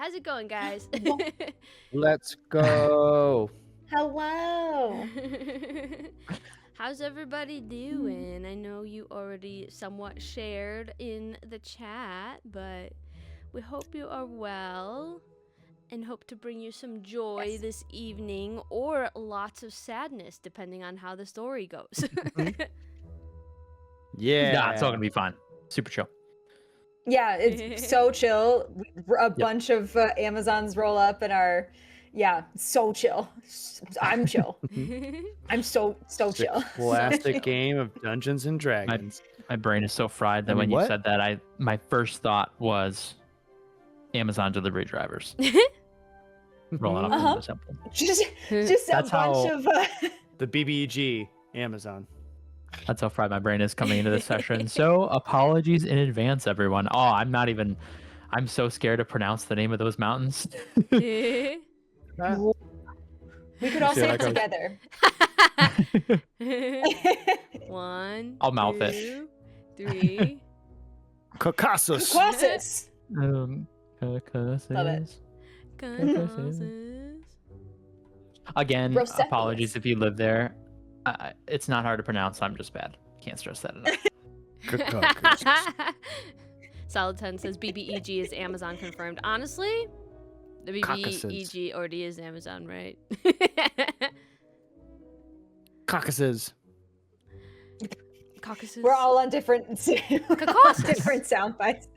how's it going, guys? Let's go. Hello. How's everybody doing? I know you already somewhat shared in the chat, but we hope you are well and hope to bring you some joy this evening or lots of sadness, depending on how the story goes. Yeah. It's all gonna be fun. Super chill. Yeah, it's so chill. A bunch of Amazons roll up and are, so chill. I'm chill. I'm so chill. Classic game of Dungeons and Dragons. My brain is so fried that when you said that, my first thought was Amazon delivery drivers rolling up into the temple. Just a bunch of the BBG Amazon. That's how fried my brain is coming into this session. So apologies in advance, everyone. I'm so scared to pronounce the name of those mountains. We could all say it together. 1, I'll mouth 2, 3. Caucasus. Caucasus. Love it. Again, Rosepolis. apologies if you live there. It's not hard to pronounce. I'm just bad. Can't stress that enough. Solid 10 says BBEG is Amazon confirmed. Honestly, the BBEG already is Amazon, right? Caucasus. Caucasus. We're all on different different sound bites.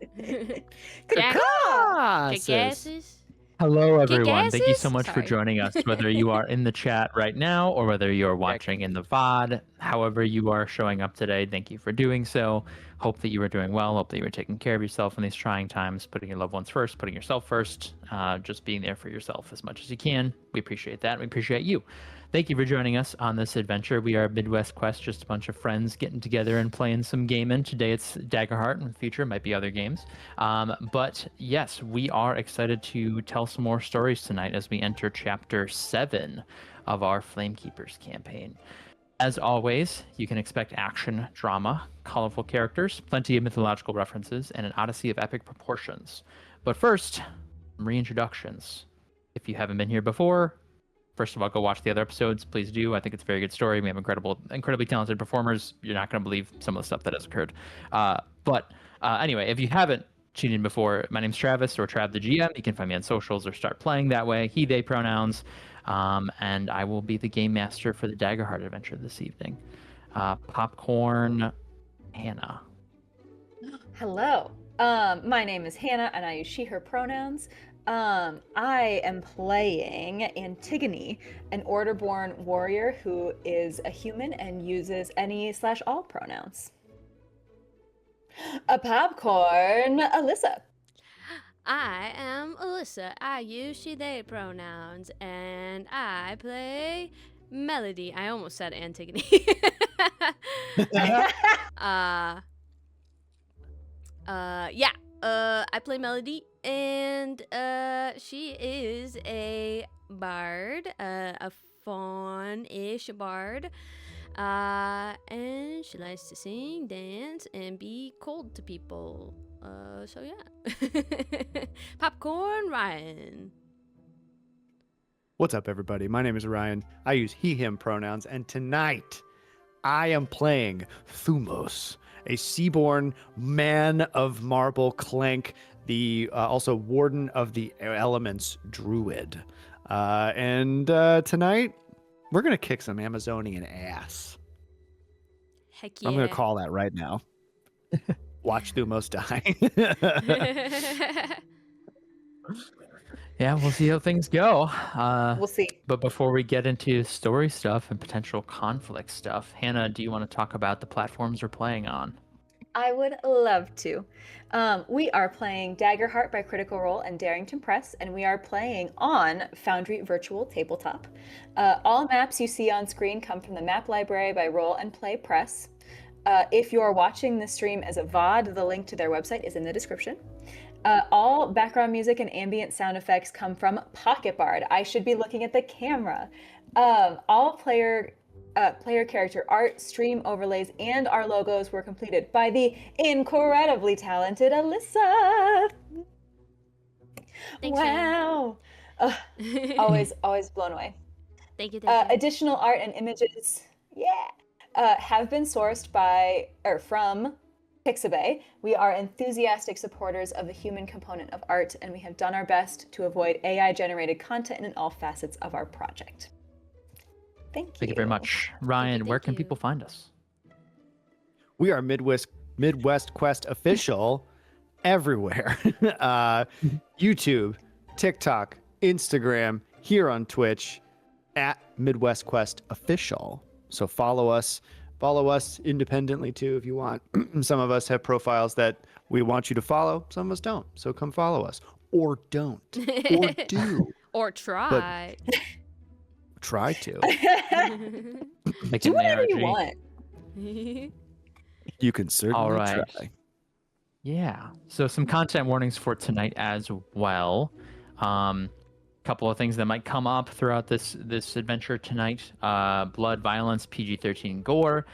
Caucasus. Hello, everyone. Thank you Kick-asses? so much for Sorry. joining us, whether you are in the chat right now or whether you're watching in the VOD. However you are showing up today, thank you for doing so. Hope that you are doing well. Hope that you are taking care of yourself in these trying times, putting your loved ones first, putting yourself first, just being there for yourself as much as you can. We appreciate that. We appreciate you. Thank you for joining us on this adventure. We are Midwest Quest, just a bunch of friends getting together and playing some gaming. Today it's Daggerheart, and in the future it might be other games. But yes, we are excited to tell some more stories tonight as we enter Chapter 7 of our Flamekeepers campaign. As always, you can expect action, drama, colorful characters, plenty of mythological references, and an odyssey of epic proportions. But first, some reintroductions. If you haven't been here before, first of all, go watch the other episodes. Please do. I think it's a very good story. We have incredibly talented performers. You're not going to believe some of the stuff that has occurred. But anyway, if you haven't tuned in before, my name's Travis, or Trav the GM. You can find me on socials or start playing that way. He, they pronouns. And I will be the game master for the Daggerheart adventure this evening. Popcorn Hannah. Hello. My name is Hannah, and I use she, her pronouns. I am playing Antigone, an Order-born warrior who is a human and uses any/all pronouns. A popcorn, Alyssa. I am Alyssa. I use she, they pronouns, and I play Melody. I almost said Antigone. I play Melody, and she is a bard, a fawn-ish bard. And she likes to sing, dance, and be cold to people. So yeah. Popcorn Ryan. What's up, everybody? My name is Ryan. I use he, him pronouns, and tonight I am playing Thumos, a seaborn man of marble clank, the also warden of the elements druid. And tonight we're gonna kick some Amazonian ass. Heck yeah. I'm gonna call that right now. Watch Thumos die. Yeah, we'll see how things go. We'll see. But before we get into story stuff and potential conflict stuff, Hannah, do you want to talk about the platforms we're playing on? I would love to. We are playing Daggerheart by Critical Role and Darrington Press, and we are playing on Foundry Virtual Tabletop. All maps you see on screen come from the map library by Roll and Play Press. If you are watching the stream as a VOD, the link to their website is in the description. All background music and ambient sound effects come from Pocketbard. I should be looking at the camera. All player character art, stream overlays, and our logos were completed by the incredibly talented Alyssa. Thanks, Sam. Wow. Ugh, always blown away. Thank you, thank you. Additional art and images, have been sourced from Pixabay. We are enthusiastic supporters of the human component of art, and we have done our best to avoid AI-generated content in all facets of our project. Thank you. Thank you very much. Ryan, thank where can you. people find us? We are Midwest Quest official everywhere. YouTube, TikTok, Instagram, here on Twitch at Midwest Quest official. So follow us independently too if you want. Some of us have profiles that we want you to follow, some of us don't. So come follow us, or don't, or do, Or try. try to. Make Do it an whatever you ARG. want. You can certainly All right. try. Yeah. So some content warnings for tonight as well. Couple of things that might come up throughout this adventure tonight: blood, violence, PG-13 gore,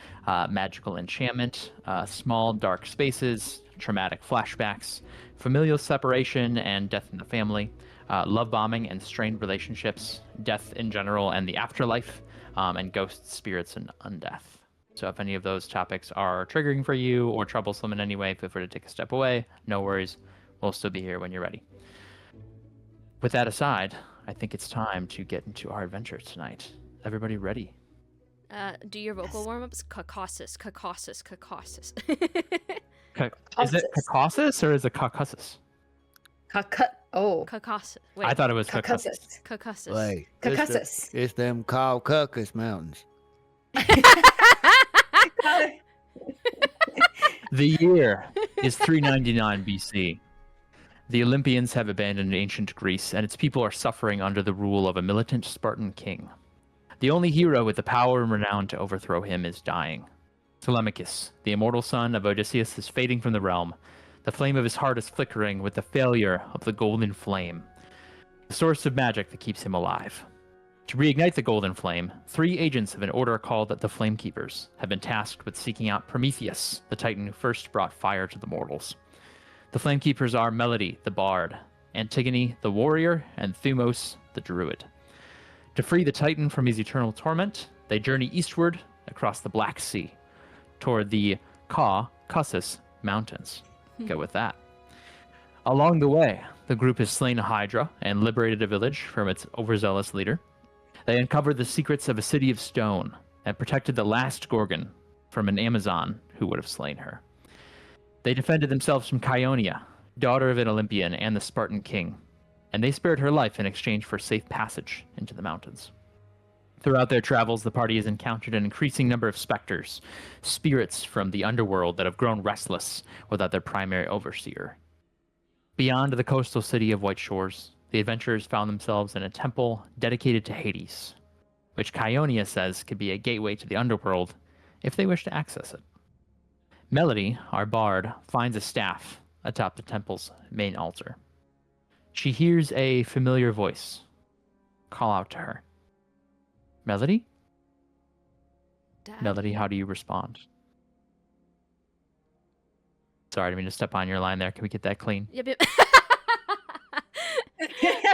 magical enchantment, small dark spaces, traumatic flashbacks, familial separation and death in the family, love bombing and strained relationships, death in general and the afterlife, and ghosts, spirits, and undeath. So if any of those topics are triggering for you or troublesome in any way, feel free to take a step away. No worries. We'll still be here when you're ready. With that aside, I think it's time to get into our adventure tonight. Everybody ready? Do your vocal warm-ups. Caucasus. Is it Caucasus or is it Caucasus? Caucasus. Wait. I thought it was Caucasus. Caucasus. Wait, Caucasus. It's them Caucasus Mountains. The year is 399 BC. The Olympians have abandoned ancient Greece, and its people are suffering under the rule of a militant Spartan king. The only hero with the power and renown to overthrow him is dying. Telemachus, the immortal son of Odysseus, is fading from the realm. The flame of his heart is flickering with the failure of the golden flame, the source of magic that keeps him alive. To reignite the golden flame, 3 agents of an order called the Flamekeepers have been tasked with seeking out Prometheus, the titan who first brought fire to the mortals. The Flamekeepers are Melody, the bard, Antigone, the warrior, and Thumos, the druid. To free the titan from his eternal torment, they journey eastward across the Black Sea, toward the Caucasus Mountains. Go with that. Along the way, the group has slain a Hydra and liberated a village from its overzealous leader. They uncovered the secrets of a city of stone and protected the last Gorgon from an Amazon who would have slain her. They defended themselves from Chaonia, daughter of an Olympian and the Spartan king, and they spared her life in exchange for safe passage into the mountains. Throughout their travels, the party has encountered an increasing number of specters, spirits from the underworld that have grown restless without their primary overseer. Beyond the coastal city of White Shores, the adventurers found themselves in a temple dedicated to Hades, which Chaonia says could be a gateway to the underworld if they wish to access it. Melody, our bard, finds a staff atop the temple's main altar. She hears a familiar voice call out to her. Melody? Dad? Melody, how do you respond? Sorry, I didn't mean to step on your line there. Can we get that clean? Yep.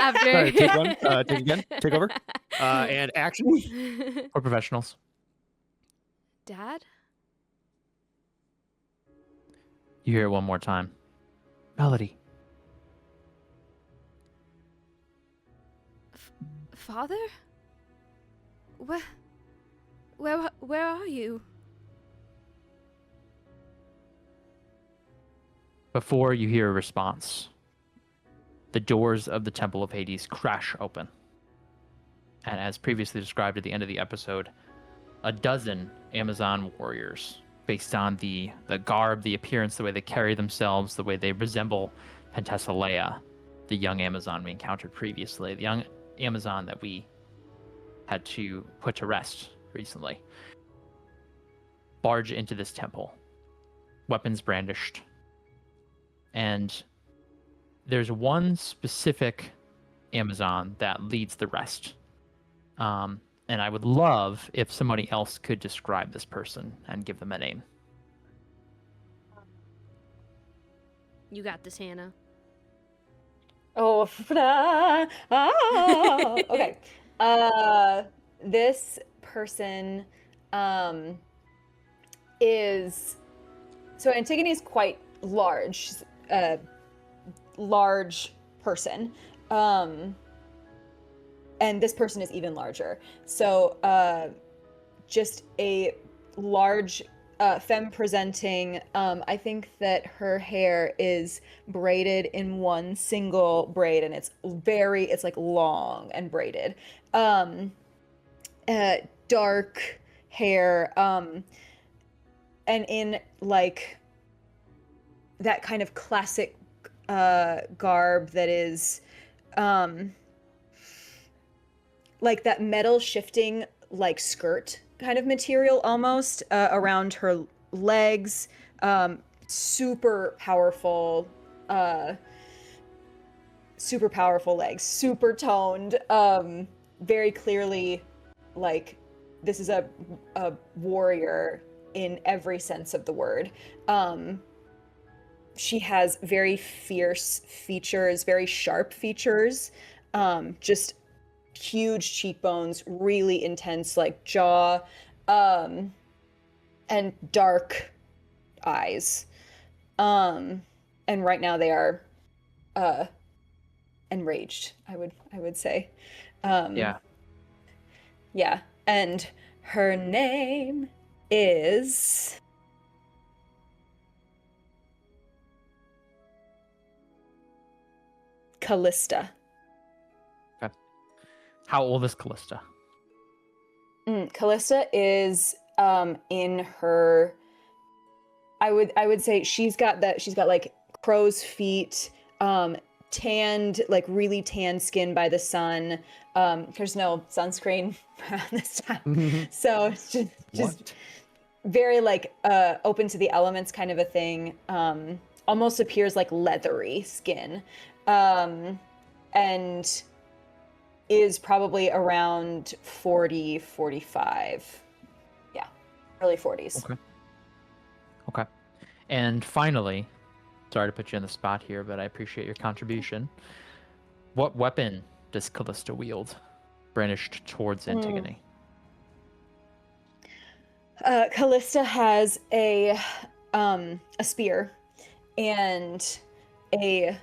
After. Sorry, take one. Take again. Take over. And action. Or professionals? Dad? You hear it one more time. Melody. Father? Where are you? Before you hear a response, the doors of the Temple of Hades crash open. And as previously described at the end of the episode, a dozen Amazon warriors, based on the garb, the appearance, the way they carry themselves, the way they resemble Penthesilea, the young Amazon we encountered previously, the young Amazon that we had to put to rest recently, barge into this temple, weapons brandished. And there's one specific Amazon that leads the rest. And I would love if somebody else could describe this person and give them a name. You got this, Hannah. Oh, okay. This person um, is so Antigone is quite large. She's a large person. And this person is even larger. So just a large femme presenting. I think that her hair is braided in one single braid, and it's like long and braided. Dark hair, and in like that kind of classic garb that is like that metal shifting like skirt kind of material almost around her legs. Super powerful super powerful legs, super toned, very clearly like this is a warrior in every sense of the word. She has very fierce features, very sharp features, just huge cheekbones, really intense like jaw, and dark eyes. And right now they are enraged, I would say. Yeah. Yeah. And her name is Callista. Okay. How old is Callista? Callista is in her I would say she's got like crow's feet, tanned, like really tanned skin by the sun. There's no sunscreen around this time. So it's just very like open to the elements kind of a thing. Almost appears like leathery skin. And is probably around 40, 45. Yeah, early 40s. Okay. Okay. And finally, sorry to put you on the spot here, but I appreciate your contribution. What weapon does Callista wield, brandished towards Antigone? Callista has a spear and a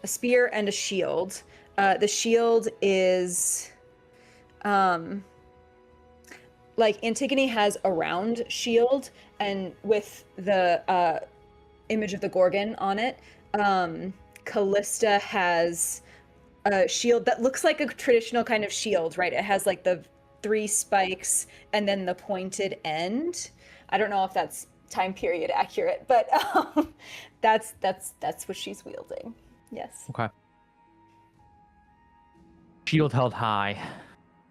spear and a shield. The shield is like Antigone has a round shield, and with the image of the Gorgon on it. Callista has a shield that looks like a traditional kind of shield, right? It has like the 3 spikes and then the pointed end. I don't know if that's time period accurate, but that's what she's wielding. Yes. Okay. Shield held high,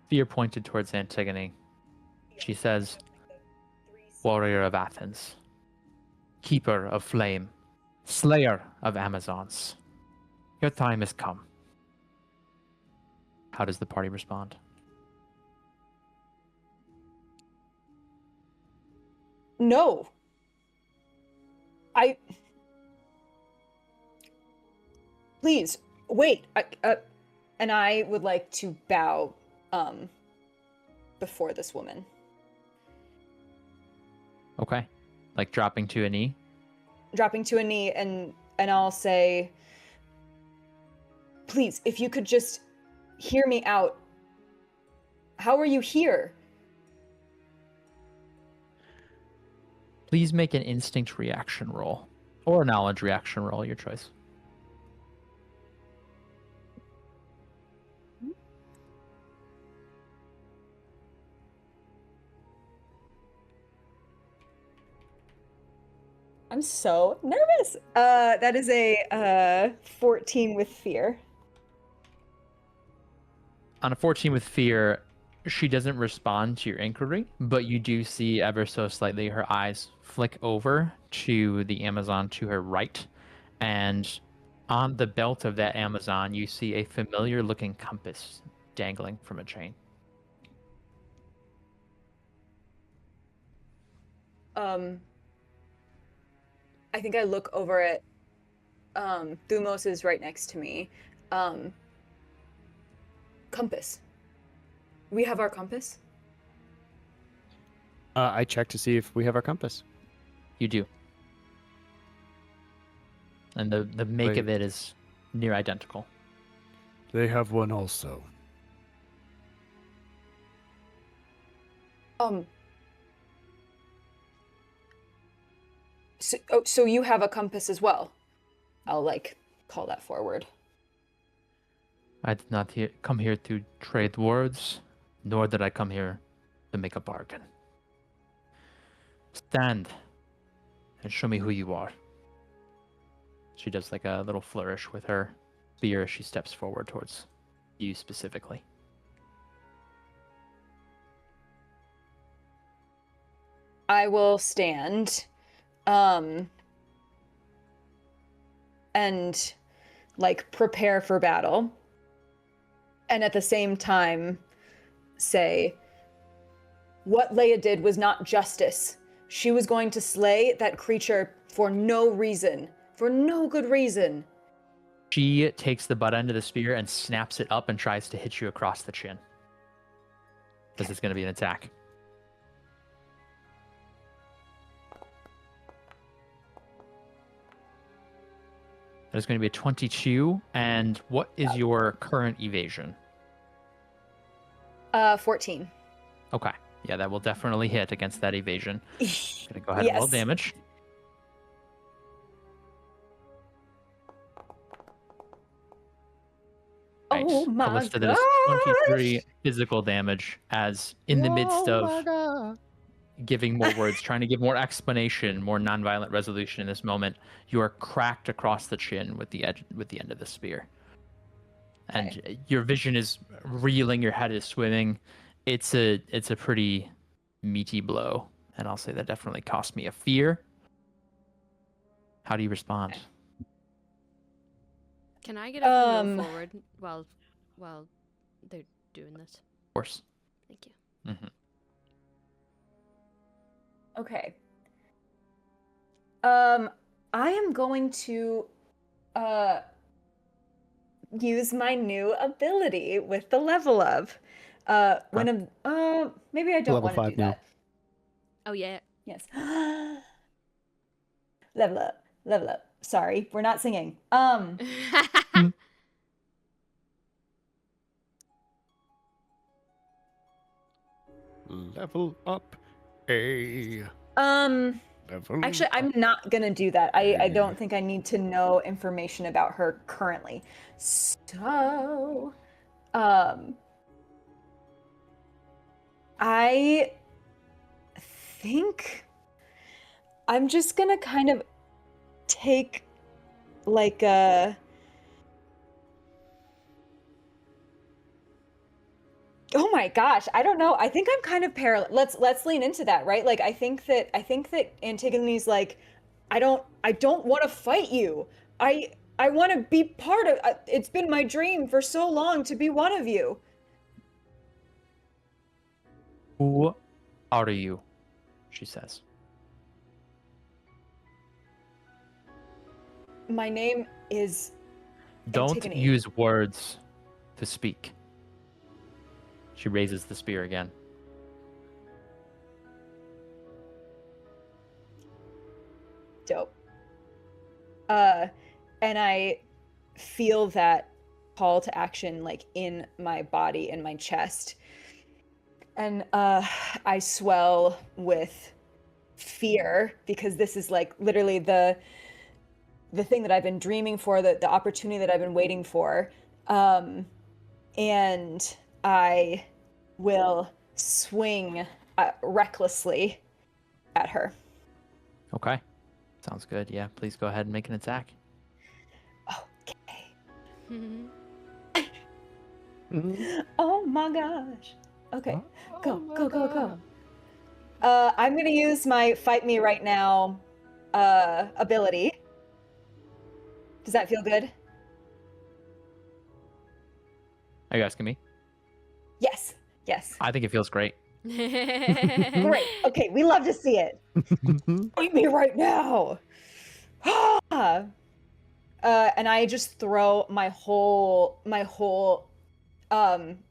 spear pointed towards Antigone. She says, "Warrior of Athens, keeper of flame, slayer of Amazons, your time has come." How does the party respond? No. Please wait. And I would like to bow before this woman. Okay. Like dropping to a knee? Dropping to a knee, and I'll say, please, if you could just hear me out. How are you here? Please make an instinct reaction roll. Or a knowledge reaction roll, your choice. I'm so nervous. That is a 14 with fear. On a 14 with fear, she doesn't respond to your inquiry, but you do see ever so slightly her eyes flick over to the Amazon to her right. And on the belt of that Amazon, you see a familiar looking compass dangling from a chain. I think I look over at Thumos is right next to me. Compass. We have our compass? I checked to see if we have our compass. You do. And the make of it is near identical. They have one also. So you have a compass as well? I'll call that forward. I did not come here to trade words, nor did I come here to make a bargain. Stand and show me who you are. She does like a little flourish with her spear as she steps forward towards you specifically. I will stand and prepare for battle, and at the same time say, what Leia did was not justice. She was going to slay that creature for no reason, for no good reason. She takes the butt end of the spear and snaps it up and tries to hit you across the chin. Because it's going to be an attack. There's going to be a 22. And what is your current evasion? 14. Okay. Yeah, that will definitely hit against that evasion. Gonna go ahead and roll damage. Right. Oh my Callista, that is 23 physical damage as in the midst of giving more words, trying to give more explanation, more nonviolent resolution in this moment, you are cracked across the chin with the end of the spear. And your vision is reeling, your head is swimming. It's a pretty meaty blow, and I'll say that definitely cost me a fear. How do you respond? Can I get up and move forward while they're doing this? Of course. Thank you. Mm-hmm. Okay. I am going to use my new ability with the level up. Maybe I don't want to do that. Oh yeah. Yes. Level up. Sorry, we're not singing. Level up. Actually, I'm not gonna do that. I don't think I need to know information about her currently. So, I think I'm just gonna kind of take a... Oh my gosh, I don't know. I think I'm kind of paralyzed. Let's lean into that, right? I think that Antigone's I don't want to fight you. I want to be part of. It's been my dream for so long to be one of you. Who are you? She says. My name is Don't Antigone. use words to speak. She raises the spear again. Dope. And I feel that call to action in my body, in my chest. And I swell with fear because this is literally the thing that I've been dreaming for, the opportunity that I've been waiting for. And I will swing recklessly at her. Okay. Sounds good. Yeah, please go ahead and make an attack. Okay. Oh my gosh. Okay. Go. I'm going to use my Fight Me Right Now ability. Does that feel good? Are you asking me? Yes. I think it feels great. Great. Okay, we love to see it. Fight me right now. and I just throw my whole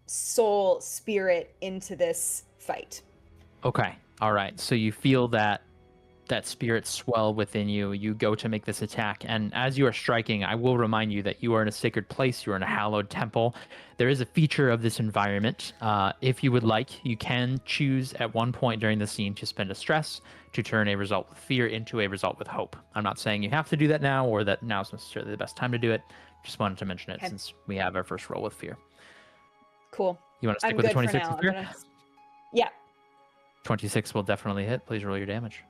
soul spirit into this fight. Okay. All right. So you feel that spirit swell within you. You go to make this attack, and as you are striking, I will remind you that you are in a sacred place. You are in a hallowed temple. There is a feature of this environment. If you would like, you can choose at one point during the scene to spend a stress to turn a result with fear into a result with hope. I'm not saying you have to do that now, or that now is necessarily the best time to do it. Just wanted to mention it since we have our first roll with fear. Cool. You want to stick I'm with the good for 26 now. with fear? Yeah. 26 will definitely hit. Please roll your damage.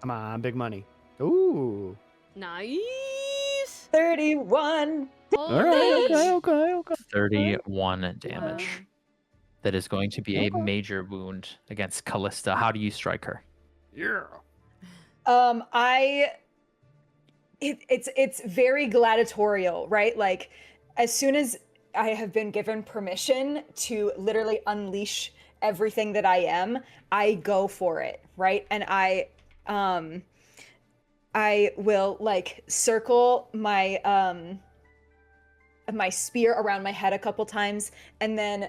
Come on, big money. Ooh. Nice. 31. All right. Holy. Okay. 31 damage. That is going to be a major wound against Callista. How do you strike her? Yeah. It's very gladiatorial, right? Like, as soon as I have been given permission to literally unleash everything that I am, I go for it, right? And I will like circle my my spear around my head a couple times, and then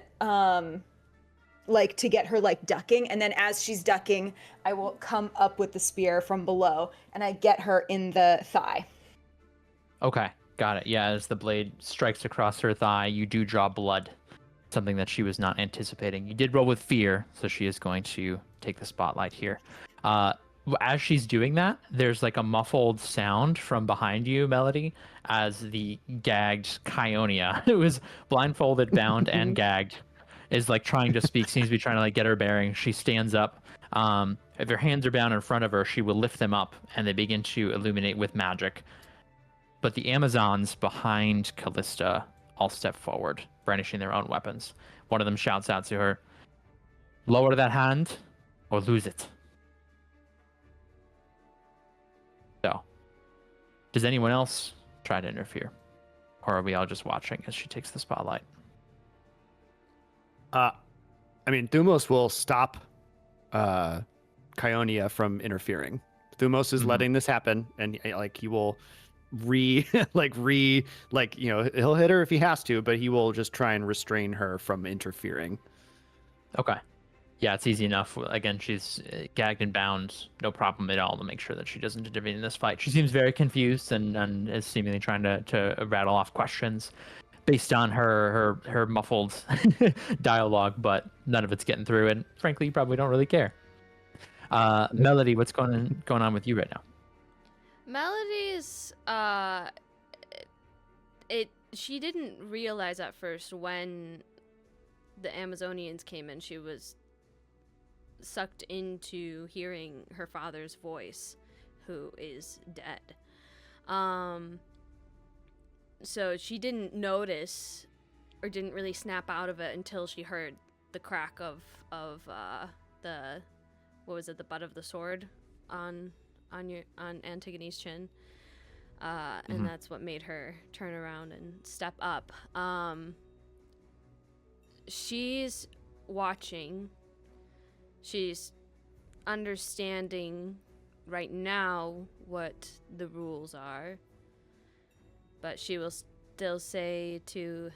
like to get her like ducking, and then as she's ducking, I will come up with the spear from below and I get her in the thigh. Okay, got it. Yeah, as the blade strikes across her thigh, you do draw blood. Something that she was not anticipating. You did roll with fear, so she is going to take the spotlight here. As she's doing that, there's like a muffled sound from behind you, Melody, as the gagged Kionia, who is blindfolded, bound, and gagged, is like trying to speak, seems to be trying to like get her bearing. She stands up. If her hands are bound in front of her, she will lift them up and they begin to illuminate with magic. But the Amazons behind Callista all step forward, brandishing their own weapons. One of them shouts out to her, "Lower that hand or lose it." So, does anyone else try to interfere? Or are we all just watching as she takes the spotlight? I mean, Thumos will stop Kionia from interfering. Thumos is letting this happen, and like he will he'll hit her if he has to, but he will just try and restrain her from interfering. Okay. Yeah, it's easy enough. Again, she's gagged and bound. No problem at all to make sure that she doesn't intervene in this fight. She seems very confused and is seemingly trying to rattle off questions based on her muffled dialogue, but none of it's getting through. And frankly, you probably don't really care. Melody, what's going on with you right now? Melody's she didn't realize at first when the Amazonians came in. She was sucked into hearing her father's voice, who is dead. So she didn't notice or didn't really snap out of it until she heard the crack of the the butt of the sword on Antigone's chin. And that's what made her turn around and step up. She's watching. She's understanding right now what the rules are. But she will still say to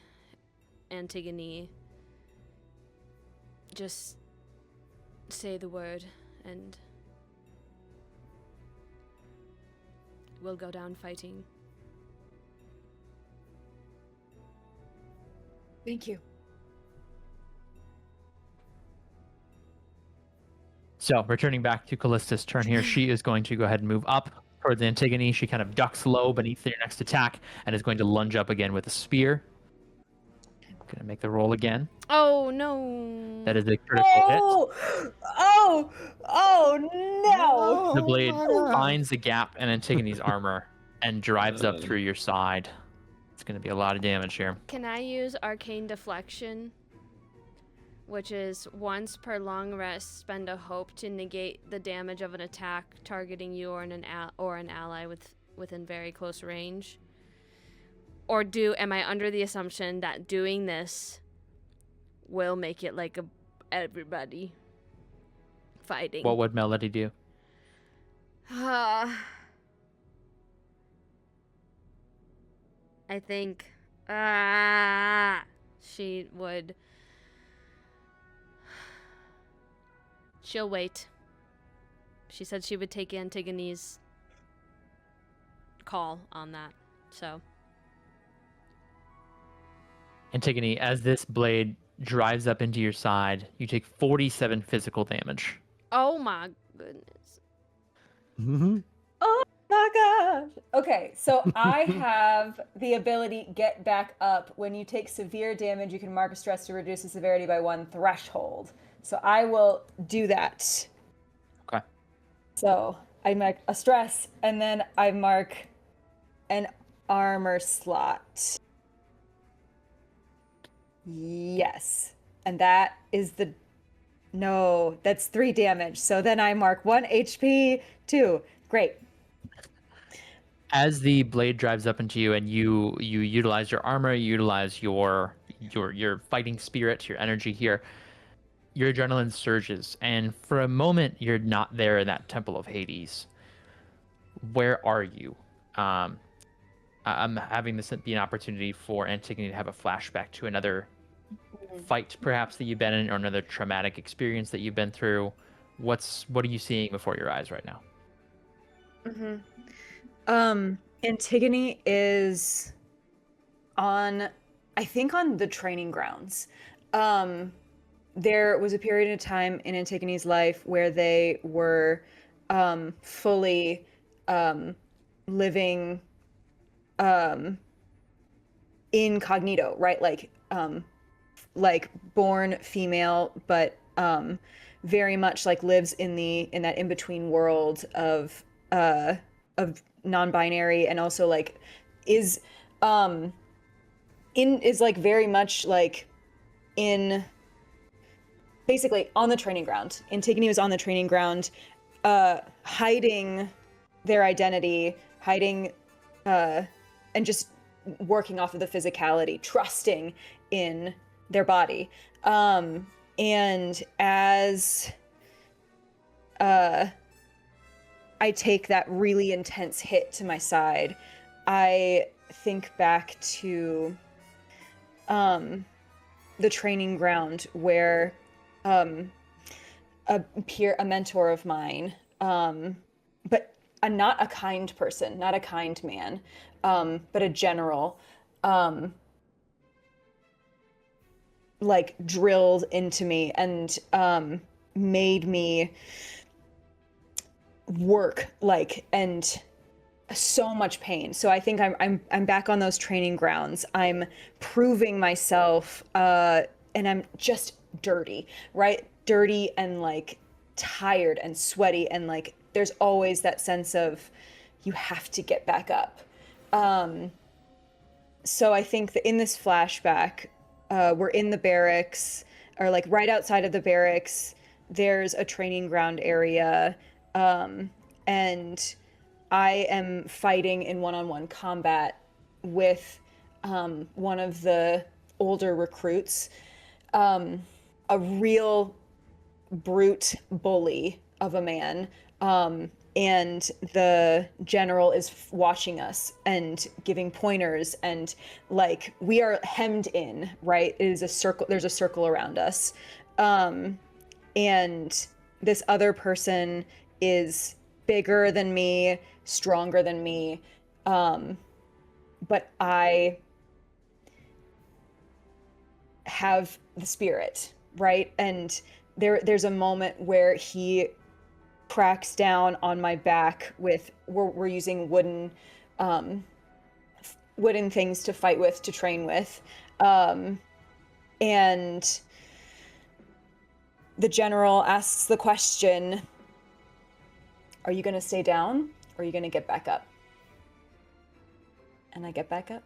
Antigone, just say the word and we'll go down fighting. Thank you. So, returning back to Callista's turn here, she is going to go ahead and move up towards Antigone. She kind of ducks low beneath their next attack and is going to lunge up again with a spear. Going to make the roll again. Oh, no. That is a critical hit. Oh, no. The blade finds a gap in Antigone's armor and drives up through your side. It's going to be a lot of damage here. Can I use Arcane Deflection? Which is once per long rest, spend a hope to negate the damage of an attack targeting you or an ally within very close range. Or am I under the assumption that doing this will make it like everybody fighting? What would Melody do? I think she would. She'll wait. She said she would take Antigone's call on that. So. Antigone, as this blade drives up into your side, you take 47 physical damage. Oh my goodness. Mm-hmm. Oh my gosh. Okay, so I have the ability Get Back Up. When you take severe damage, you can mark a stress to reduce the severity by 1 threshold. So I will do that. Okay. So I mark a stress, and then I mark an armor slot. Yes. And that is the... No, that's 3 damage. So then I mark 1 HP, 2. Great. As the blade drives up into you and you utilize your armor, you utilize your fighting spirit, your energy here, your adrenaline surges, and for a moment you're not there in that temple of Hades. Where are you? I'm having this be an opportunity for Antigone to have a flashback to another fight perhaps that you've been in, or another traumatic experience that you've been through. What are you seeing before your eyes right now? Antigone is on, I think, on the training grounds. There was a period of time in Antigone's life where they were fully living incognito, right? Like born female, but very much like lives in that in-between world of non-binary, and also like is like very much like in basically on the training ground. Antigone was on the training ground, hiding their identity, hiding and just working off of the physicality, trusting in their body. And as I take that really intense hit to my side, I think back to the training ground where a mentor of mine, but not a kind person, not a kind man, but a general, like drilled into me and made me work like, and so much pain. So I think I'm back on those training grounds. I'm proving myself, and I'm just dirty, right? Dirty and like tired and sweaty, and like there's always that sense of you have to get back up. So I think that in this flashback, we're in the barracks, or like right outside of the barracks. There's a training ground area, and I am fighting in one-on-one combat with one of the older recruits, a real brute bully of a man, and the general is watching us and giving pointers, and like we are hemmed in, right? It is a circle, there's a circle around us, and this other person is bigger than me, stronger than me, but I have the spirit, right? And there's a moment where he cracks down on my back with, we're using wooden things to fight with, to train with, and the general asks the question, are you going to stay down, or are you going to get back up? And I get back up.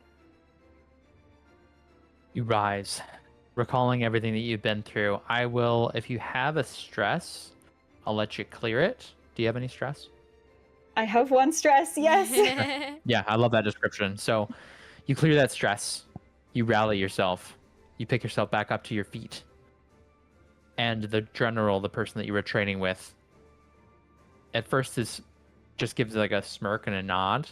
You rise, recalling everything that you've been through. I will, if you have a stress, I'll let you clear it. Do you have any stress? I have 1 stress, yes. Yeah, I love that description. So you clear that stress, you rally yourself, you pick yourself back up to your feet. And the general, the person that you were training with, at first is just gives like a smirk and a nod,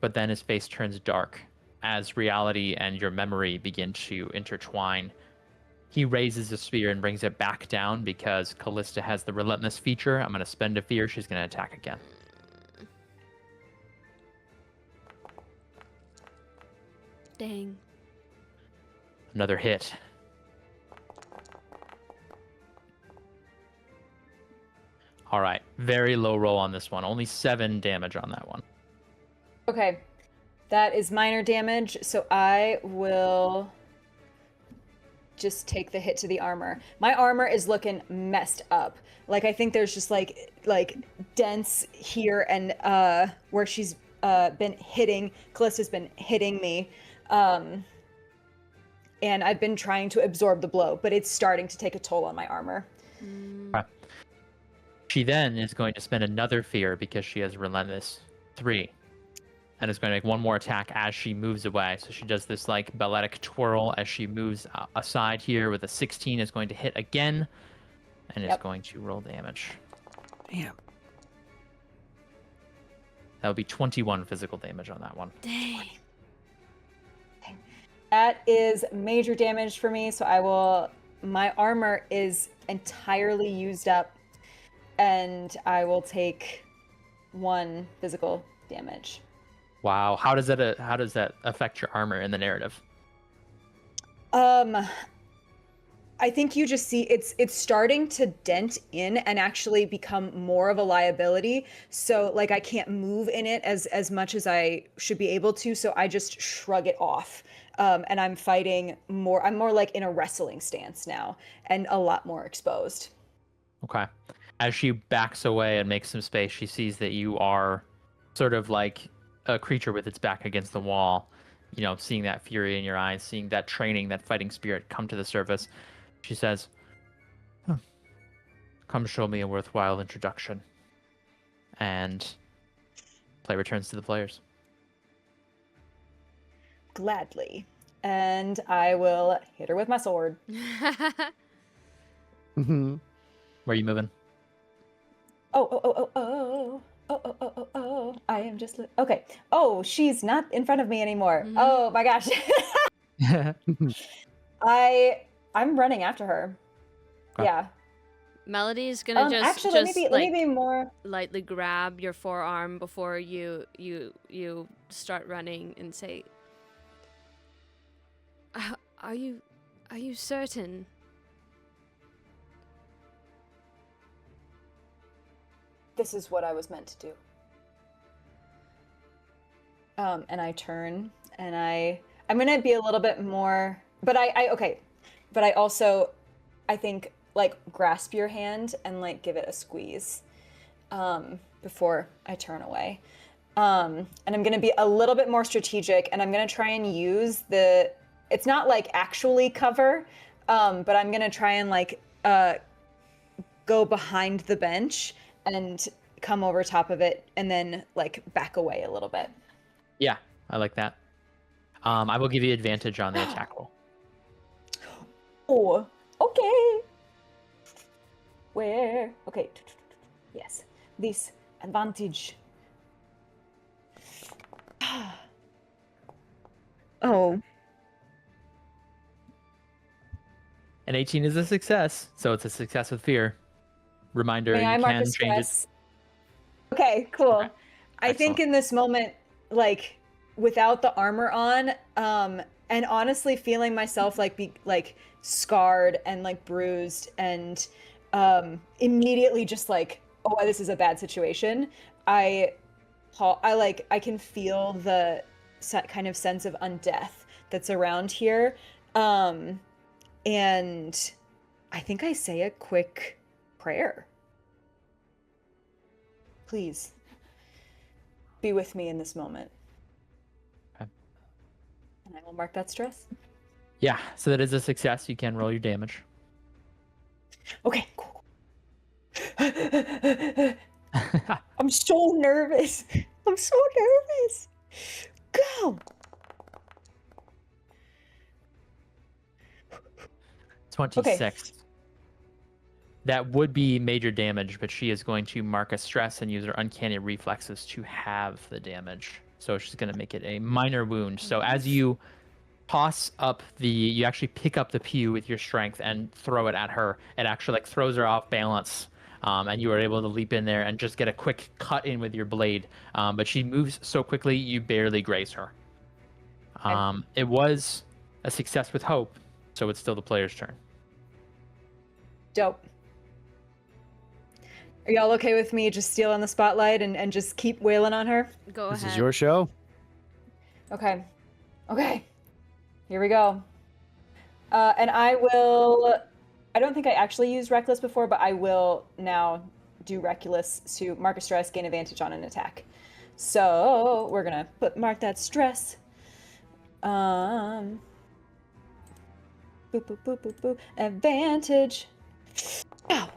but then his face turns dark as reality and your memory begin to intertwine. He raises the spear and brings it back down because Callista has the relentless feature. I'm going to spend a fear. She's going to attack again. Dang. Another hit. All right. Very low roll on this one. Only 7 damage on that one. Okay. That is minor damage, so I will just take the hit to the armor. My armor is looking messed up. Like, I think there's just like dents here and where she's been hitting, Callista's been hitting me. And I've been trying to absorb the blow, but it's starting to take a toll on my armor. Okay. She then is going to spend another fear because she has relentless 3. And is going to make one more attack as she moves away. So she does this like balletic twirl as she moves aside here with a 16 is going to hit again and is going to roll damage. Damn. That would be 21 physical damage on that one. Dang. That is major damage for me, so my armor is entirely used up and I will take 1 physical damage. Wow, how does that affect your armor in the narrative? I think you just see it's starting to dent in and actually become more of a liability. So like I can't move in it as much as I should be able to. So I just shrug it off. And I'm fighting more. I'm more like in a wrestling stance now and a lot more exposed. Okay. As she backs away and makes some space, she sees that you are sort of like a creature with its back against the wall, you know, seeing that fury in your eyes, seeing that training, that fighting spirit come to the surface. She says, come show me a worthwhile introduction. And play returns to the players. Gladly. And I will hit her with my sword. Mm-hmm. Where are you moving? Oh. I am just... Okay. Oh, she's not in front of me anymore. Mm-hmm. Oh my gosh. I'm running after her. Okay. Yeah. Melody's gonna actually, let me be more lightly grab your forearm before you start running and say, "Are you certain?" This is what I was meant to do. And I turn and I'm gonna be a little bit more, but but I also, I think, like, grasp your hand and like give it a squeeze before I turn away. And I'm gonna be a little bit more strategic and I'm gonna try and use it's not like actually cover, but I'm gonna try and like go behind the bench and come over top of it and then like back away a little bit. Yeah, I like that. I will give you advantage on the attack roll. Oh, okay. Where? Okay. Yes. This advantage. Oh. An 18 is a success, so it's a success with fear. Reminder, you can change it. Okay, cool. Okay. I think in this moment, like, without the armor on, and honestly feeling myself like be like scarred and like bruised and immediately just like, oh, this is a bad situation. I can feel the kind of sense of undeath that's around here. And I think I say a quick prayer. Please be with me in this moment. Okay. And I will mark that stress. Yeah, so that is a success. You can roll your damage. Okay, cool. I'm so nervous. I'm so nervous. Go. 26. That would be major damage, but she is going to mark a stress and use her uncanny reflexes to halve the damage. So she's going to make it a minor wound. So as you toss up you actually pick up the pew with your strength and throw it at her. It actually like throws her off balance. And you are able to leap in there and just get a quick cut in with your blade. But she moves so quickly, you barely graze her. It was a success with hope, so it's still the player's turn. Dope. Are y'all okay with me just stealing the spotlight and just keep wailing on her? Go ahead. This is your show. Okay. Okay. Here we go. And I don't think I actually used Reckless before, but I will now do Reckless to mark a stress, gain advantage on an attack. So we're gonna mark that stress. Boop, boop, boop, boop, boop. Advantage. Ow.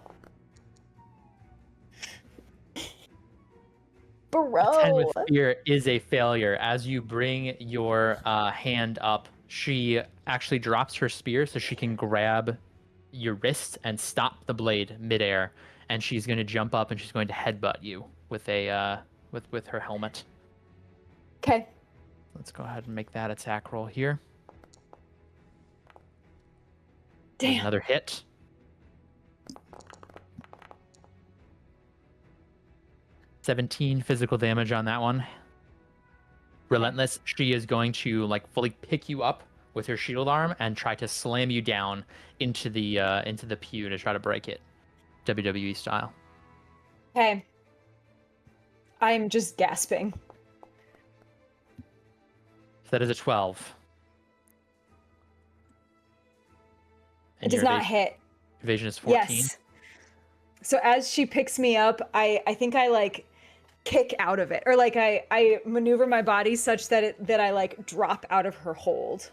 Bro. 10 with fear is a failure. As you bring your hand up, she actually drops her spear so she can grab your wrist and stop the blade midair. And she's going to jump up and she's going to headbutt you with a with her helmet. Okay. Let's go ahead and make that attack roll here. Damn. Another hit. $17 physical damage on that one. Relentless, she is going to like fully pick you up with her shield arm and try to slam you down into the pew to try to break it, WWE style. Okay. I'm just gasping. That is a 12. It does not hit. Evasion is 14. Yes. So as she picks me up, I think I like kick out of it, or like I maneuver my body such that I like drop out of her hold.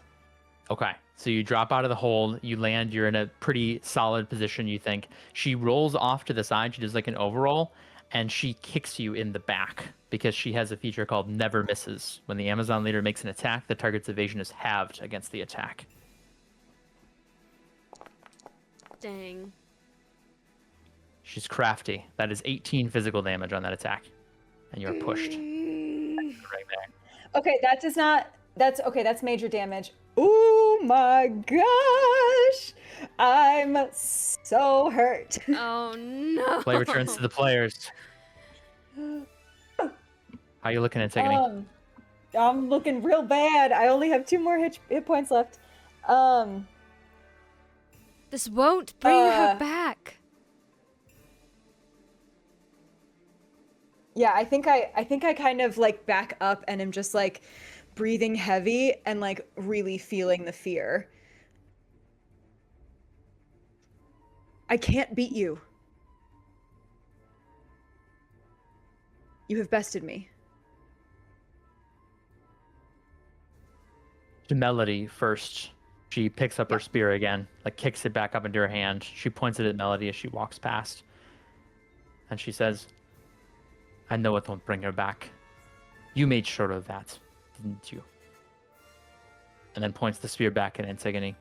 Okay, so you drop out of the hold, you land, you're in a pretty solid position, you think. She rolls off to the side, she does like an overroll, and she kicks you in the back because she has a feature called Never Misses. When the Amazon leader makes an attack, the target's evasion is halved against the attack. Dang. She's crafty. That is 18 physical damage on that attack. And you're pushed. Right there. Okay, that's major damage. Oh my gosh! I'm so hurt. Oh no. Play returns to the players. How you looking, Antigone? I'm looking real bad. I only have 2 more hit points left. This won't bring her back. Yeah, I think I kind of like back up and am just like breathing heavy and like really feeling the fear. I can't beat you. You have bested me. To Melody first. She picks up her spear again, like kicks it back up into her hand. She points it at Melody as she walks past. And she says, I know it won't bring her back. You made sure of that, didn't you? And then points the spear back at Antigone.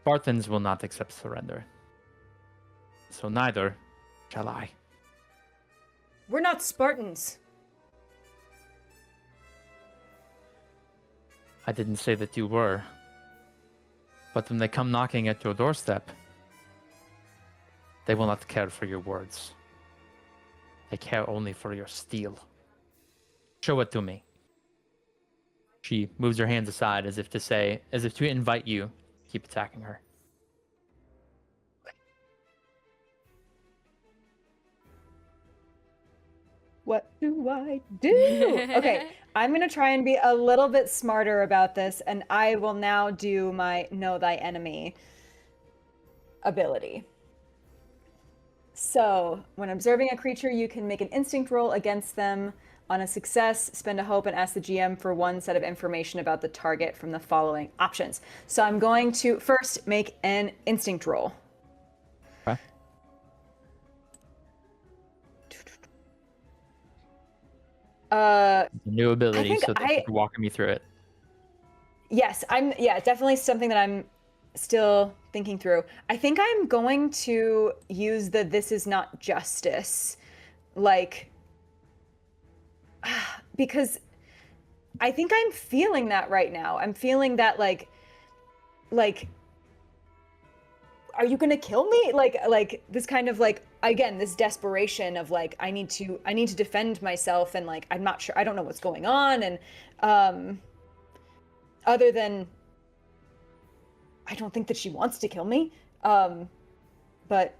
Spartans will not accept surrender. So neither shall I. We're not Spartans. I didn't say that you were. But when they come knocking at your doorstep, they will not care for your words. They care only for your steel. Show it to me. She moves her hands aside as if to invite you to keep attacking her. What do I do? Okay, I'm going to try and be a little bit smarter about this, and I will now do my Know Thy Enemy ability. So, when observing a creature, you can make an instinct roll against them. On a success, spend a hope and ask the GM for 1 set of information about the target from the following options. So I'm going to first make an instinct roll. Okay. New ability, so thank you for walking me through it. Yes, definitely something that I'm still thinking through. I think I'm going to use the "this is not justice," like, because I think I'm feeling that right now. I'm feeling that like, are you gonna kill me? Like this kind of like, again, this desperation of like, I need to defend myself, and like, I'm not sure, I don't know what's going on, and other than I don't think that she wants to kill me. But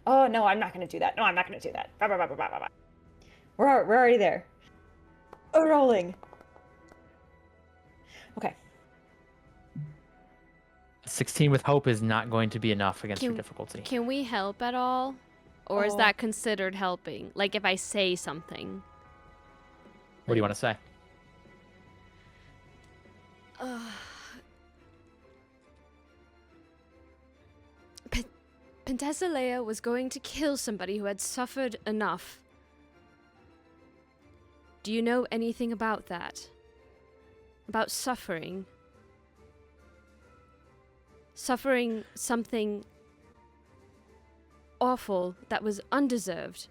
oh no, I'm not gonna do that. No, I'm not gonna do that. Bah, bah, bah, bah, bah, bah. We're already there. Oh, rolling. Okay. 16 with hope is not going to be enough against your difficulty. Can we help at all? Or is that considered helping? Like if I say something. What do you want to say? Penthesilea was going to kill somebody who had suffered enough. Do you know anything about that? About suffering? Suffering something awful that was undeserved.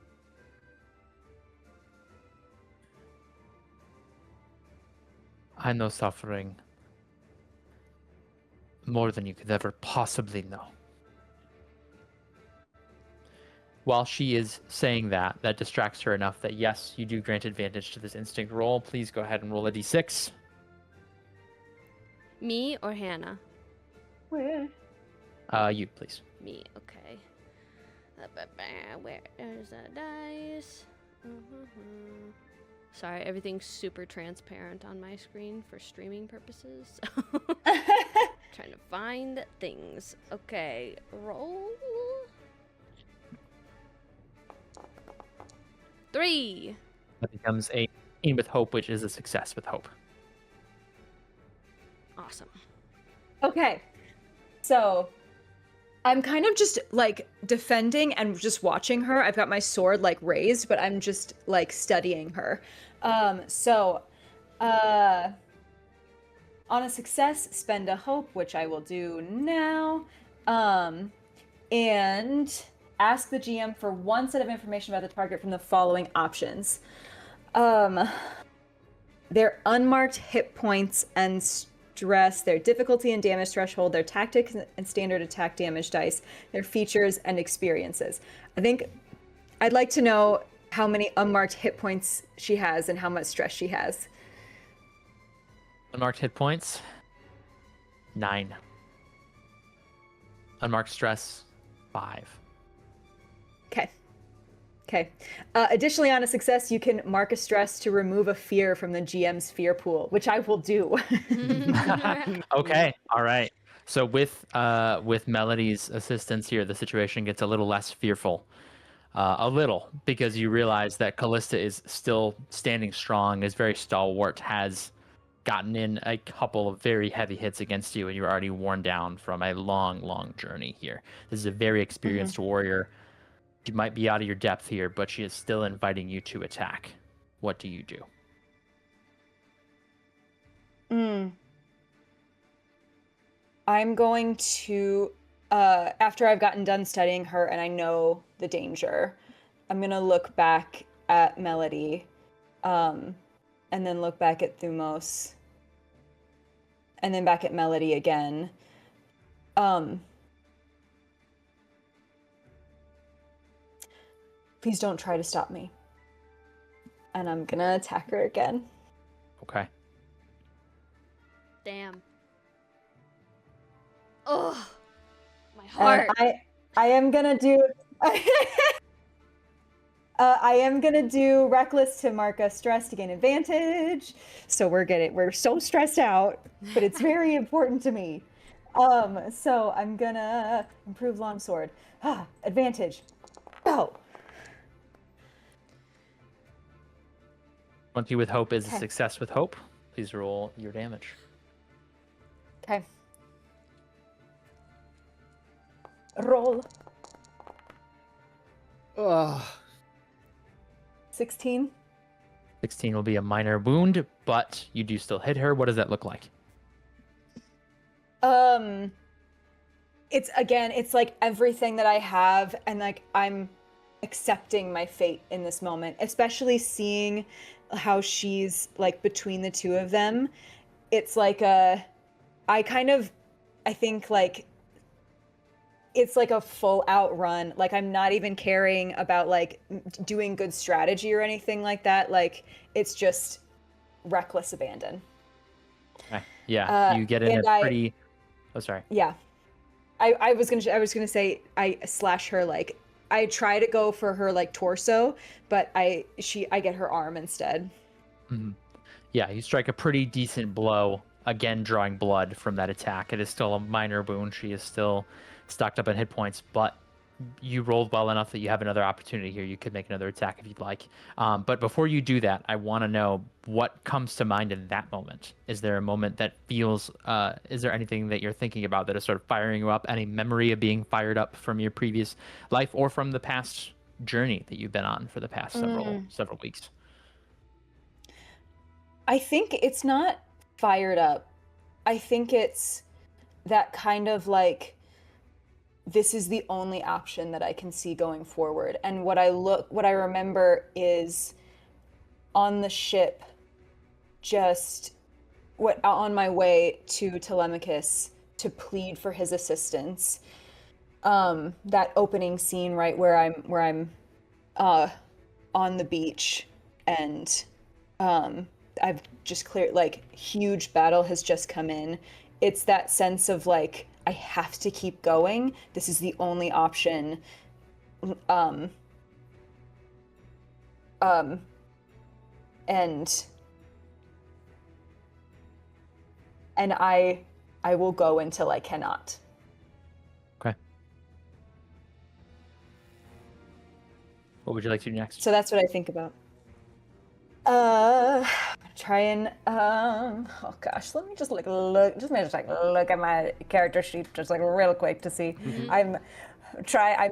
I know suffering more than you could ever possibly know. While she is saying that, that distracts her enough that yes, you do grant advantage to this instinct roll. Please go ahead and roll a d6. Me or Hannah? Where? You, please. Me, okay. Where's the dice? Sorry, everything's super transparent on my screen for streaming purposes. Trying to find things. Okay, roll. 3. That becomes a 18 with hope, which is a success with hope. Awesome. Okay. So I'm kind of just like defending and just watching her. I've got my sword like raised, but I'm just like studying her. On a success, spend a hope, which I will do now. And ask the GM for one set of information about the target from the following options. Their unmarked hit points and stress, their difficulty and damage threshold, their tactics and standard attack damage dice, their features and experiences. I think I'd like to know how many unmarked hit points she has and how much stress she has. Unmarked hit points, 9. Unmarked stress, 5. Okay. Additionally, on a success, you can mark a stress to remove a fear from the GM's fear pool, which I will do. Okay, all right. So with Melody's assistance here, the situation gets a little less fearful. A little, because you realize that Callista is still standing strong, is very stalwart, has gotten in a couple of very heavy hits against you, and you're already worn down from a long, long journey here. This is a very experienced warrior. You might be out of your depth here, but she is still inviting you to attack. What do you do? I'm going to, after I've gotten done studying her and I know the danger, I'm going to look back at Melody, and then look back at Thumos, and then back at Melody again. Please don't try to stop me. And I'm gonna attack her again. Okay. Damn. Oh, my heart. I am gonna do. I am gonna do reckless to mark a stress to gain advantage. So we're so stressed out, but it's very important to me. So I'm gonna improve longsword. Advantage. Go. 20 with hope is a success with hope. Please roll your damage. Okay. Roll. 16. 16 will be a minor wound, but you do still hit her. What does that look like? it's like everything that I have, and like I'm accepting my fate in this moment, especially seeing how she's like between the two of them. It's like I think like it's like a full out run. Like I'm not even caring about like doing good strategy or anything like that. Like it's just reckless abandon. Okay. Yeah, you get in and a pretty. Oh, sorry. Yeah. I was gonna say I slash her, like I try to go for her like torso, but I get her arm instead. Mhm. Yeah, you strike a pretty decent blow, again drawing blood from that attack. It is still a minor wound. She is still stocked up on hit points, but you rolled well enough that you have another opportunity here. You could make another attack if you'd like. But before you do that, I want to know what comes to mind in that moment. Is there a moment that feels, is there anything that you're thinking about that is sort of firing you up? Any memory of being fired up from your previous life or from the past journey that you've been on for the past several weeks? I think it's not fired up. I think it's that kind of like, this is the only option that I can see going forward. And what I remember is on the ship, just on my way to Telemachus to plead for his assistance. That opening scene, right, where I'm on the beach, and I've just cleared, like, huge battle has just come in. It's that sense of like, I have to keep going. This is the only option. Um, and I will go until I cannot. Okay. What would you like to do next? So that's what I think about. Try and oh gosh, let me just like look at my character sheet just like real quick to see. I'm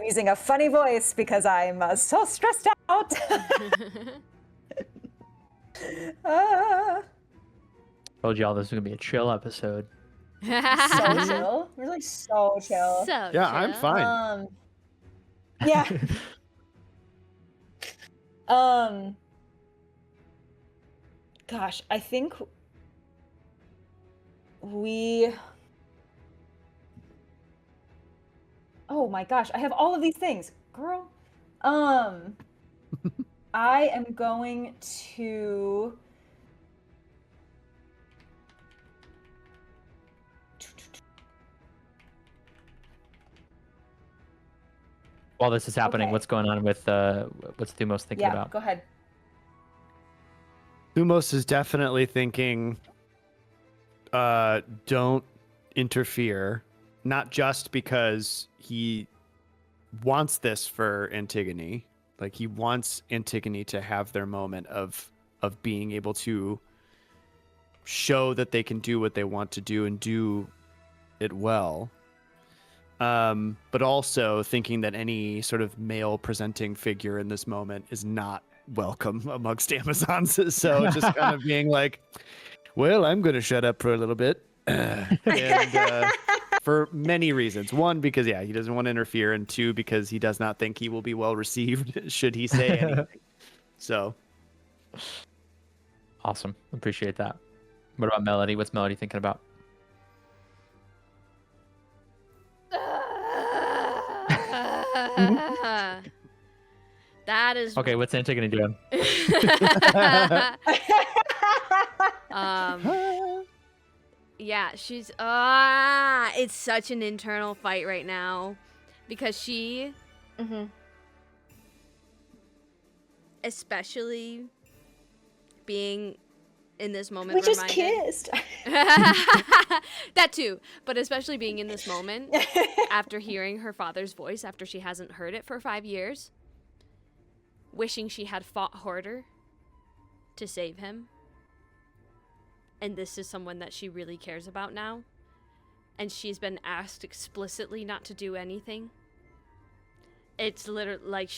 using a funny voice because I'm so stressed out. Told y'all this was gonna be a chill episode. So chill, really so chill. So Yeah, I'm chill. fine. Yeah. Gosh, I think oh my gosh, I have all of these things, girl. I am going to While this is happening, Okay. what's going on with what's Thumos thinking about? go ahead. Thumos is definitely thinking, don't interfere, not just because he wants this for Antigone. Like, he wants Antigone to have their moment of being able to show that they can do what they want to do and do it well. But also thinking that any sort of male presenting figure in this moment is not welcome amongst Amazons. So just kind of being like, well, I'm going to shut up for a little bit. And for many reasons. One, because, yeah, he doesn't want to interfere. And two, because he does not think he will be well received should he say anything. So. Awesome. Appreciate that. What about Melody? What's Melody thinking about? That is Okay, what's Antigone doing? Yeah, she's it's such an internal fight right now because she especially being in this moment We just reminded- kissed. That too, but especially being in this moment after hearing her father's voice after she hasn't heard it for 5 years, wishing she had fought harder to save him. And this is someone that she really cares about now. And she's been asked explicitly not to do anything. It's literally like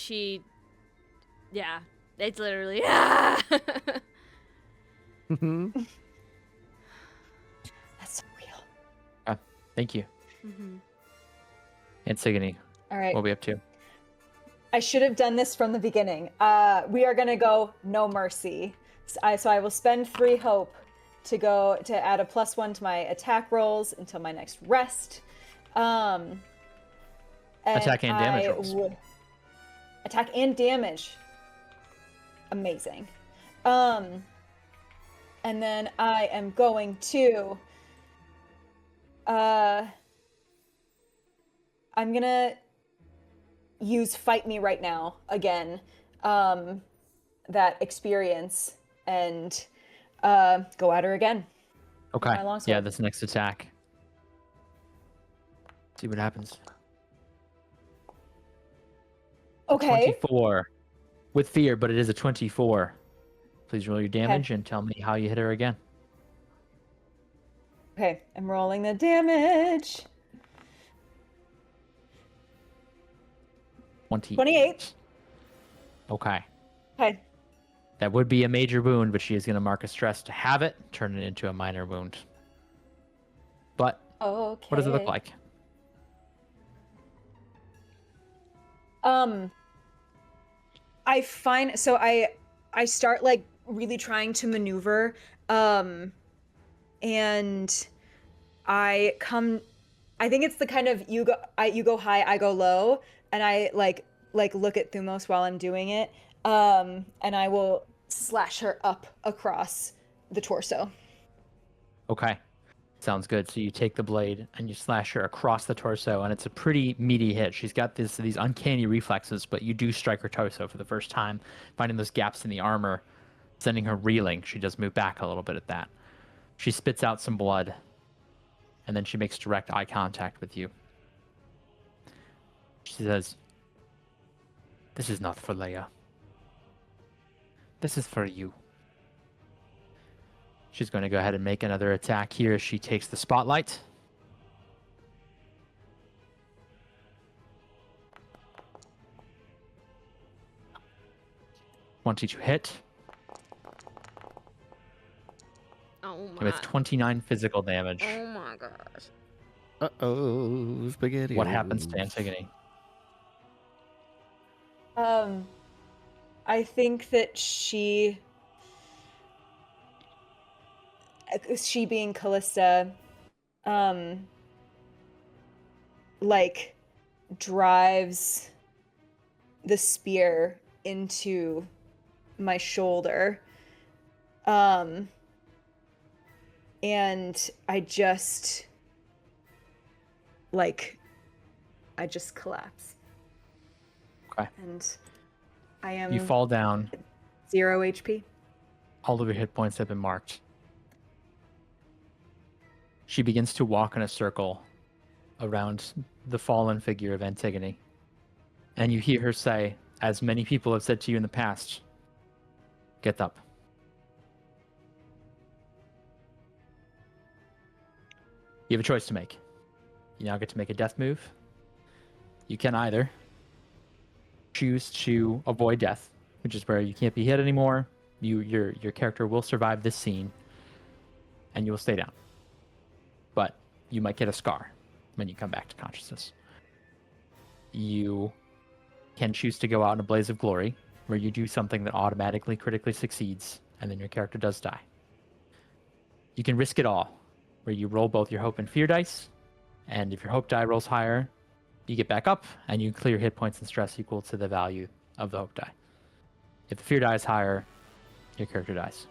yeah, it's literally Mhm. That's so real. Thank you. Antigone, All right. what are we up to? I should have done this from the beginning. We are gonna go no mercy. So I will spend 3 hope to add a +1 to my attack rolls until my next rest. Attack and damage rolls. Attack and damage. Amazing. And then I am going to. I'm gonna use Fight Me Right Now again. That experience and go at her again. Okay. My longsword. Yeah, this next attack. See what happens. Okay. 24 with fear, but it is a 24. Please roll your damage and tell me how you hit her again. Okay, I'm rolling the damage. 28. Okay. Okay. That would be a major wound, but she is going to mark a stress to have it, turn it into a minor wound. But Okay. what does it look like? I start like really trying to maneuver, and I think it's the kind of you go high, I go low, and I like look at Thumos while I'm doing it, and I will slash her up across the torso. Okay. Sounds good. So you take the blade and you slash her across the torso, and it's a pretty meaty hit. She's got these uncanny reflexes, but you do strike her torso for the first time, finding those gaps in the armor, sending her reeling. She does move back a little bit at that. She spits out some blood, and then she makes direct eye contact with you. She says, "This is not for Leia. This is for you." She's going to go ahead and make another attack here as she takes the spotlight. Want to hit Oh my. with 29 physical damage. Oh my gosh. Uh-oh, spaghetti. What happens to Antigone? I think that she being Callista, like drives the spear into my shoulder, and I just collapse. Okay. And I am You fall down. 0 HP. All of your hit points have been marked. She begins to walk in a circle around the fallen figure of Antigone. And you hear her say, as many people have said to you in the past, "Get up." You have a choice to make. You now get to make a death move. You can either choose to avoid death, which is where you can't be hit anymore. Your character will survive this scene, and you will stay down. But you might get a scar when you come back to consciousness. You can choose to go out in a blaze of glory, where you do something that automatically critically succeeds, and then your character does die. You can risk it all, where you roll both your hope and fear dice, and if your hope die rolls higher, you get back up, and you clear hit points and stress equal to the value of the hope die. If the fear die is higher, your character dies.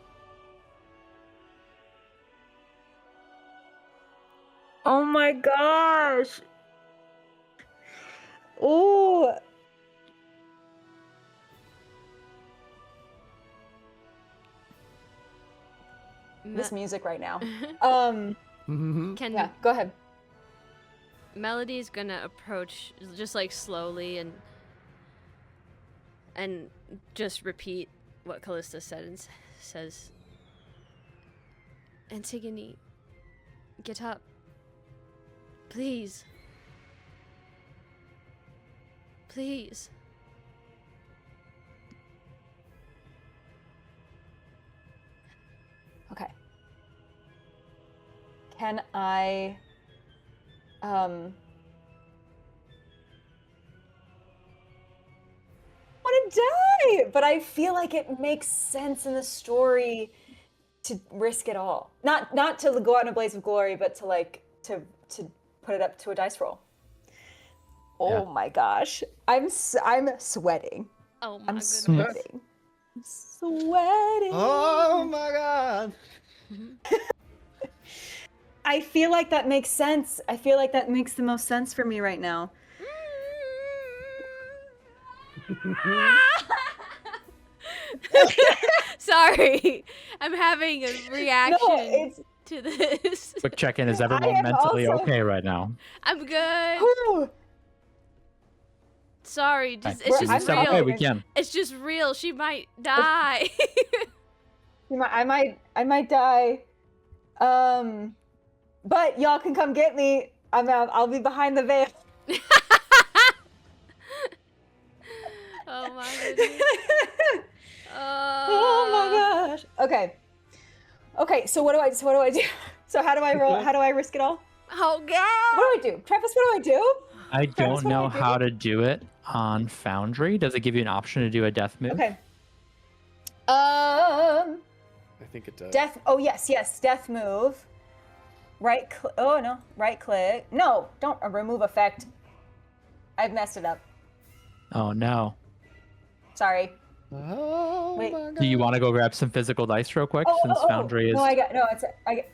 Oh my gosh. Oh. This music right now. Can Yeah, go ahead. Melody's gonna approach just like slowly and just repeat what Callista said and says, "Antigone, get up. Please. Please." Okay. Can I die, but I feel like it makes sense in the story to risk it all. Not to go out in a blaze of glory, but to like to put it up to a dice roll. Oh my gosh, I'm sweating. Oh my I'm goodness. sweating. I'm sweating. Oh my god. I feel like that makes sense. I feel like that makes the most sense for me right now. Sorry, I'm having a reaction to this. Quick check-in. Is I everyone am mentally also- okay right now? I'm good. Whew. Sorry, just Right. it's I'm just real. Okay, real. we can. It's just real. She might die. I might die. But y'all can come get me. I'll be behind the veil. Oh my goodness. Oh my gosh. Okay. So what do I do? So how do I roll? How do I risk it all? Oh god. What do I do, Travis? What do I do? I Travis, don't what do know I do? how to do it on Foundry. Does it give you an option to do a death move? Okay. I think it does. Death. Oh yes. Death move. Right. Oh no. Right click. No. Don't remove effect. I've messed it up. Oh no. Sorry. Oh Wait. my god. Do you want to go grab some physical dice real quick since Foundry is? No, I got You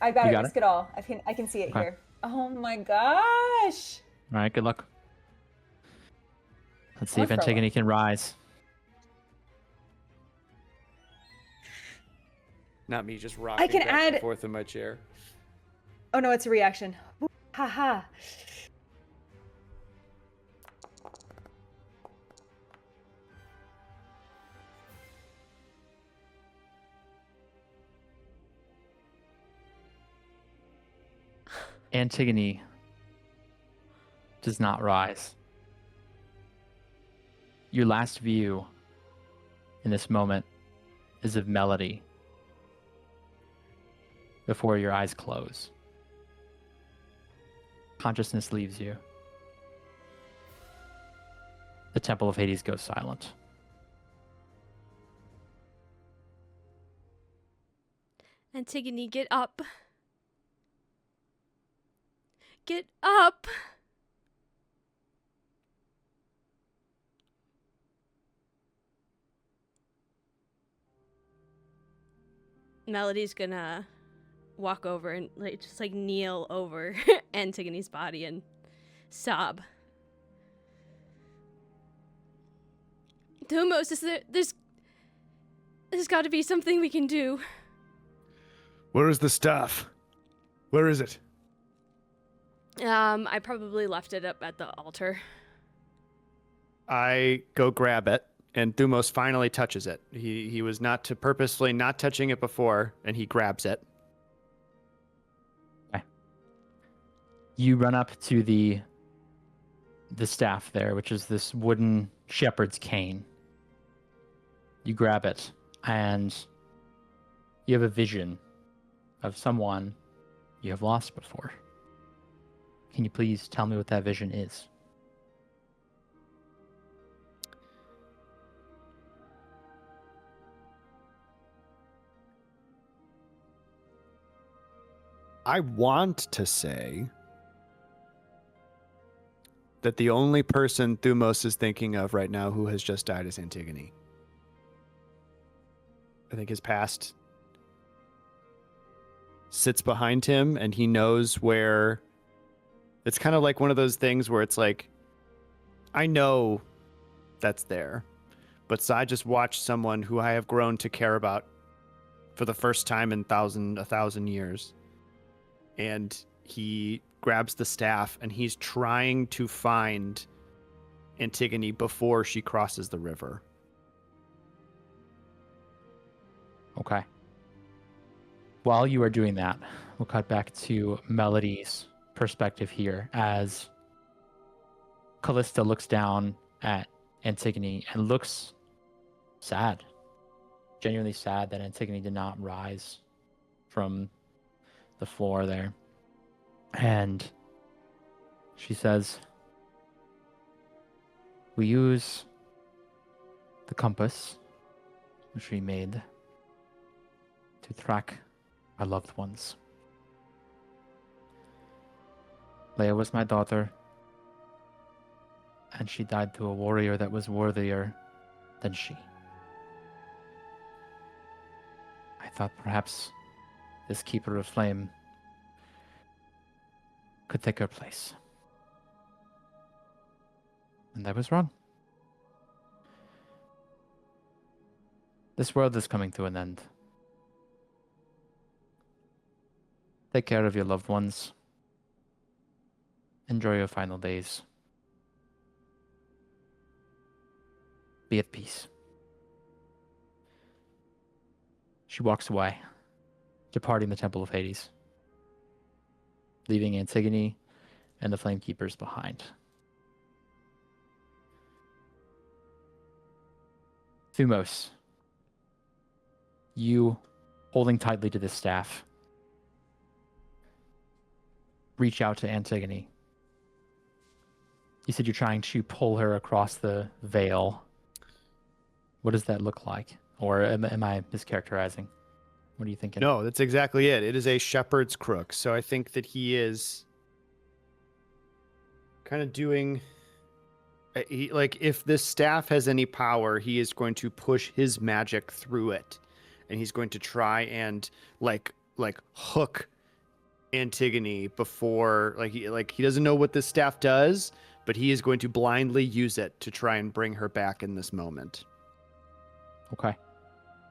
to got risk it? it all. I can see it Okay. here. Oh my gosh. All right. Good luck. Let's see if I'll throw Antigone can rise. Not me just rocking can back and add- forth in my chair. Oh no, it's a reaction. Haha. Antigone does not rise. Your last view in this moment is of Melody before your eyes close. Consciousness leaves you. The Temple of Hades goes silent. Antigone, get up. Get up. Melody's gonna walk over and just kneel over Antigone's body and sob. Thumos, there's got to be something we can do. Where is the staff? Where is it? I probably left it up at the altar. I go grab it, and Thumos finally touches it. He was purposefully not touching it before, and he grabs it. Okay. You run up to the staff there, which is this wooden shepherd's cane. You grab it, and you have a vision of someone you have lost before. Can you please tell me what that vision is? I want to say that the only person Thumos is thinking of right now who has just died is Antigone. I think his past sits behind him, and he knows where. It's kind of like one of those things where it's like, I know that's there, but I just watched someone who I have grown to care about for the first time in a thousand years. And he grabs the staff, and he's trying to find Antigone before she crosses the river. Okay. While you are doing that, we'll cut back to Melody's perspective here as Callista looks down at Antigone and looks sad. Genuinely sad that Antigone did not rise from the floor there. And she says, "We use the the compass, which we made to track our loved ones. Leia was my daughter, and she died to a warrior that was worthier than she. I thought perhaps this Keeper of Flame could take her place. And I was wrong. This world is coming to an end. Take care of your loved ones. Enjoy your final days. Be at peace. She walks away, departing the Temple of Hades, leaving Antigone and the Flamekeepers behind. Thumos, you holding tightly to the staff, reach out to Antigone. You said you're trying to pull her across the veil. What does that look like? Or am I mischaracterizing? What are you thinking? No, that's exactly it. It is a shepherd's crook. So I think that he is kind of doing... like, if this staff has any power, he is going to push his magic through it. And he's going to try and, like hook Antigone before... he doesn't know what this staff does, but he is going to blindly use it to try and bring her back in this moment. Okay.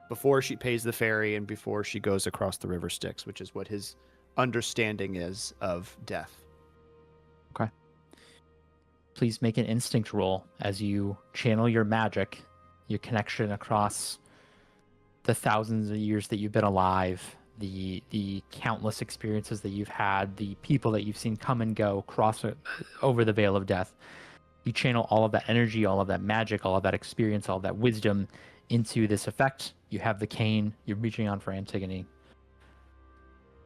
Before she pays the ferry and before she goes across the river Styx, which is what his understanding is of death. Okay. Please make an instinct roll as you channel your magic, your connection across the thousands of years that you've been alive, the countless experiences that you've had, the people that you've seen come and go, cross over the veil of death. You channel all of that energy, all of that magic, all of that experience, all of that wisdom into this effect. You have the cane. You're reaching on for Antigone.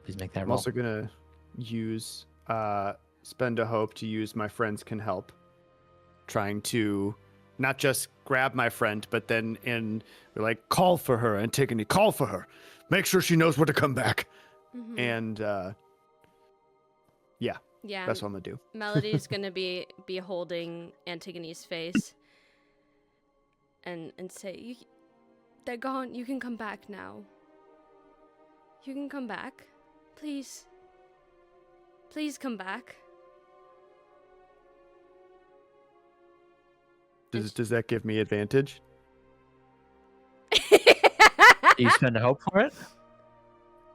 Please make that roll. I'm also going to use spend a hope to use my friends can help, trying to not just grab my friend, but then like, call for her, Antigone, call for her, make sure she knows where to come back. Mm-hmm. And yeah, that's what I'm gonna do. Melody's gonna be holding Antigone's face and say, they're gone. You can come back now. You can come back, please. Please come back. Does that give me advantage? Do you spend a hope for it?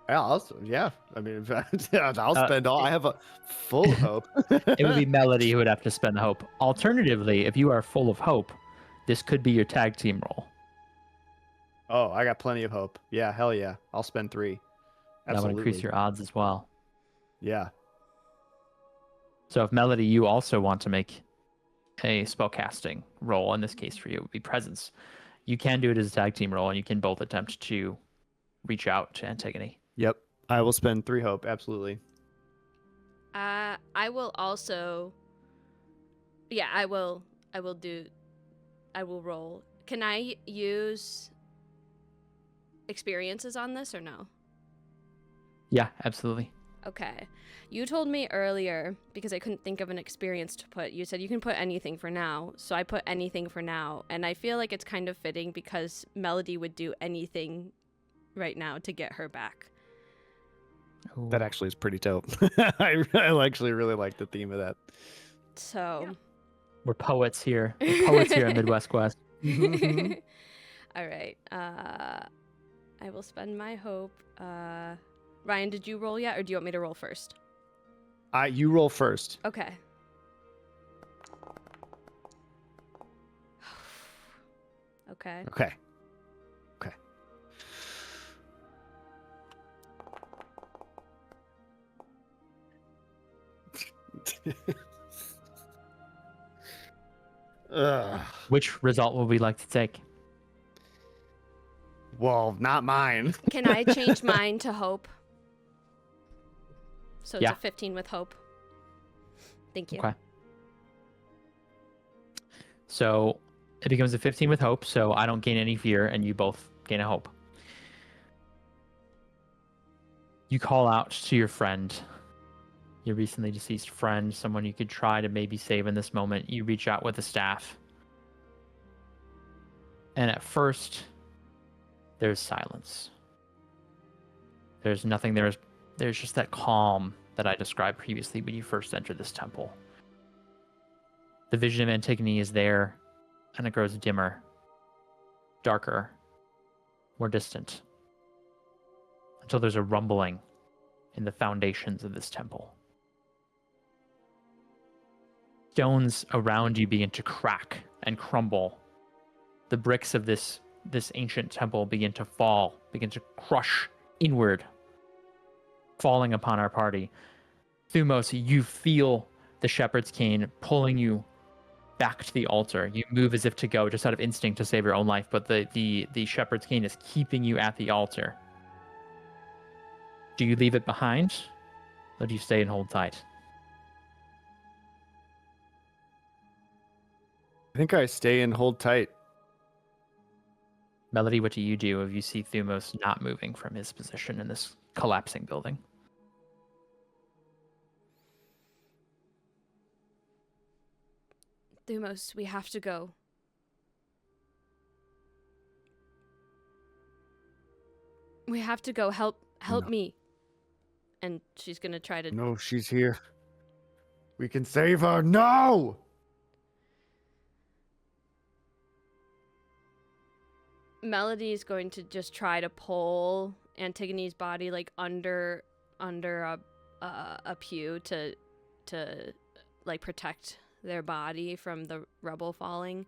Yeah. I mean, I'll spend all. I have a full hope. It would be Melody who would have to spend the hope. Alternatively, if you are full of hope, this could be your tag team role. Oh, I got plenty of hope. Yeah, hell yeah. I'll spend 3. That would increase your odds as well. Yeah. So if Melody, you also want to make a spellcasting roll, in this case for you, it would be presence. You can do it as a tag team role, and you can both attempt to reach out to Antigone. Yep. I will spend 3 hope. Absolutely. I will also. Yeah, I will roll. Can I use experiences on this or no? Yeah, absolutely. Okay. You told me earlier, because I couldn't think of an experience to put, you said you can put anything for now. So I put anything for now. And I feel like it's kind of fitting because Melody would do anything right now to get her back. Ooh. That actually is pretty dope. I actually really like the theme of that. So. Yeah. We're poets here. We're poets here at Midwest Quest. All right. I will spend my hope. Ryan, did you roll yet, or do you want me to roll first? You roll first. Okay. Okay. Okay. Ugh. Which result would we like to take? Well, not mine. Can I change mine to hope? So it's Yeah. a 15 with hope. Thank you. Okay. So It becomes a 15 with hope, so I don't gain any fear, and you both gain a hope. You call out to your friend, your recently deceased friend, someone you could try to maybe save in this moment. You reach out with a staff. And at first, there's silence. There's nothing. There's just that calm that I described previously when you first entered this temple. The vision of Antigone is there, and it grows dimmer, darker, more distant, until there's a rumbling in the foundations of this temple. Stones around you begin to crack and crumble. The bricks of this ancient temple begin to fall, begin to crush inward, falling upon our party. Thumos, you feel the shepherd's cane pulling you back to the altar. You move as if to go, just out of instinct to save your own life, but the shepherd's cane is keeping you at the altar. Do you leave it behind, or do you stay and hold tight? I think I stay and hold tight. Melody, what do you do if you see Thumos not moving from his position in this collapsing building? Thumos, we have to go. We have to go. Help No. me. And she's gonna try to. No, she's here. We can save her. No! Melody is going to just try to pull Antigone's body like under a pew to like protect their body from the rubble falling.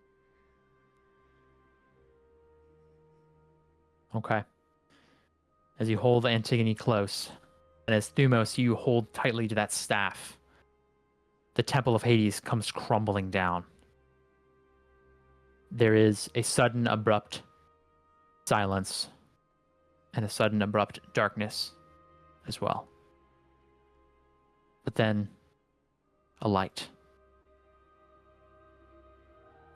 Okay. As you hold Antigone close, and as Thumos, you hold tightly to that staff, the Temple of Hades comes crumbling down. There is a sudden, abrupt silence and a sudden, abrupt darkness as well. But then, a light.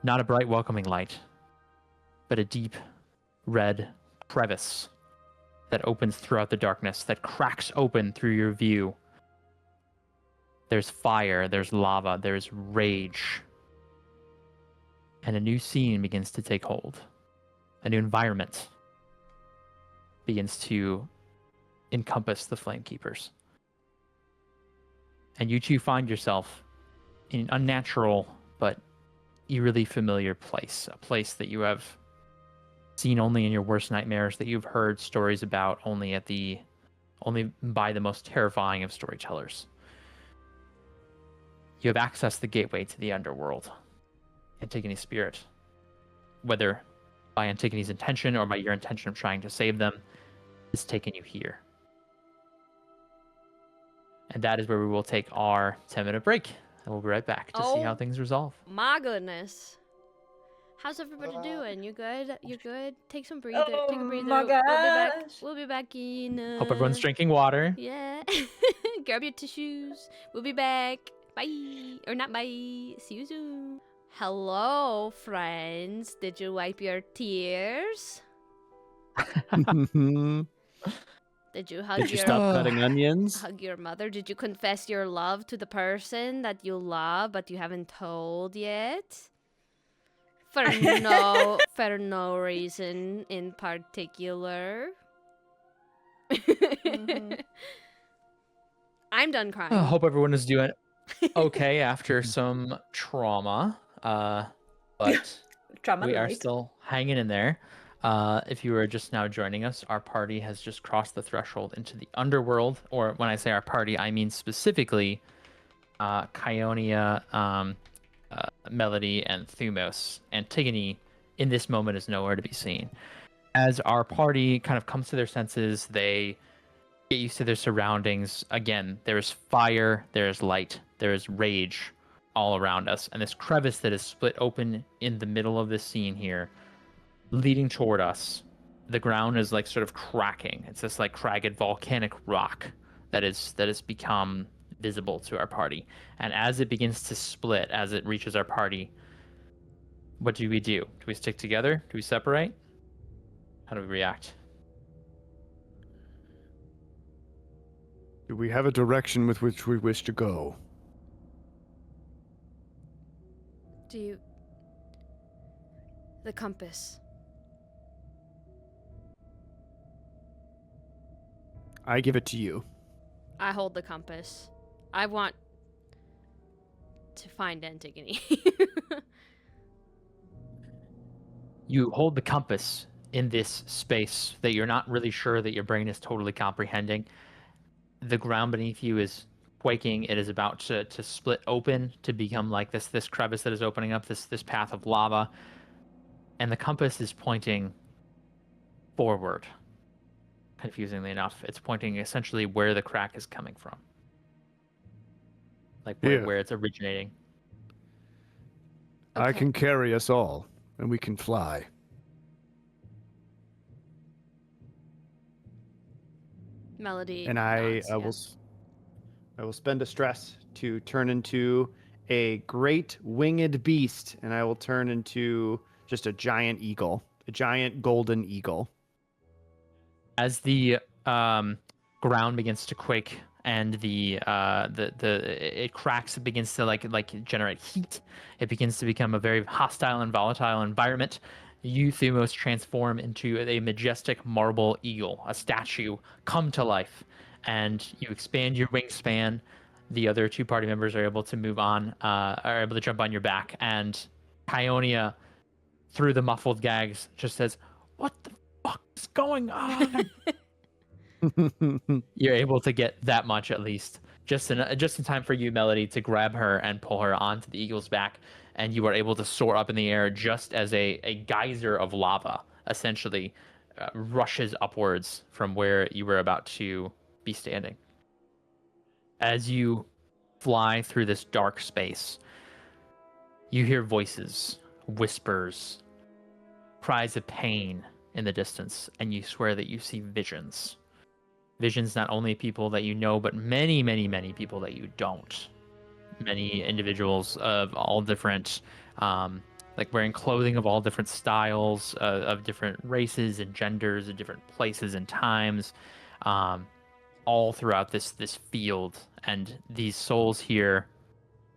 Not a bright, welcoming light, but a deep, red crevice that opens throughout the darkness, that cracks open through your view. There's fire, there's lava, there's rage. And a new scene begins to take hold. A new environment begins to encompass the Flamekeepers. And you two find yourself in an unnatural but eerily familiar place, a place that you have seen only in your worst nightmares, that you've heard stories about only by the most terrifying of storytellers. You have accessed the gateway to the underworld. Antigone's spirit, whether by Antigone's intention or by your intention of trying to save them, has taken you here. And that is where we will take our 10-minute break. And we'll be right back to see how things resolve. My goodness. How's everybody doing? You good? You good? Take some breather. Take a breather. My We'll be back in. Hope everyone's drinking water. Yeah. Grab your tissues. We'll be back. Bye. Or not bye. See you soon. Hello, friends. Did you wipe your tears? Did you hug Did you your stop cutting onions? hug your mother? Did you confess your love to the person that you love but you haven't told yet? For no reason in particular. I'm done crying. I hope everyone is doing okay after some trauma. But Trauma we are light. still hanging in there. If you are just now joining us, our party has just crossed the threshold into the underworld. Or when I say our party, I mean specifically Kionia, Melody, and Thumos. Antigone, in this moment, is nowhere to be seen. As our party kind of comes to their senses, they get used to their surroundings. Again, there's fire, there's light, there's rage all around us. And this crevice that is split open in the middle of this scene here, leading toward us, the ground is like sort of cracking. It's this like cragged volcanic rock that has become visible to our party. And as it begins to split, as it reaches our party, What do we do? Do we stick together? Do we separate? How do we react? Do we have a direction with which we wish to go? Do you... The compass. I give it to you. I hold the compass. I want to find Antigone. You hold the compass in this space that you're not really sure that your brain is totally comprehending. The ground beneath you is quaking. It is about to split open to become like this crevice that is opening up, this path of lava. And the compass is pointing forward. Confusingly enough, it's pointing essentially where the crack is coming from. Like where it's originating. I Okay. can carry us all, and we can fly. Melody And I nods, yeah. I will spend a stress to turn into a great winged beast, and I will turn into just a giant eagle, a giant golden eagle. As the ground begins to quake and it cracks, it begins to like generate heat. It begins to become a very hostile and volatile environment. You, Thumos, transform into a majestic marble eagle, a statue come to life, and you expand your wingspan. The other two party members are able to move on, are able to jump on your back, and Kyonia, through the muffled gags, just says, "What the fuck is going on?" You're able to get that much at least, just in time for you, Melody, to grab her and pull her onto the eagle's back, and you are able to soar up in the air just as a geyser of lava essentially rushes upwards from where you were about to be standing. As you fly through this dark space, you hear voices, whispers, cries of pain in the distance, and you swear that you see visions. Visions not only people that you know, but many, many, many people that you don't. Many individuals of all different, like wearing clothing of all different styles, of different races and genders, and different places and times, all throughout this field. And these souls here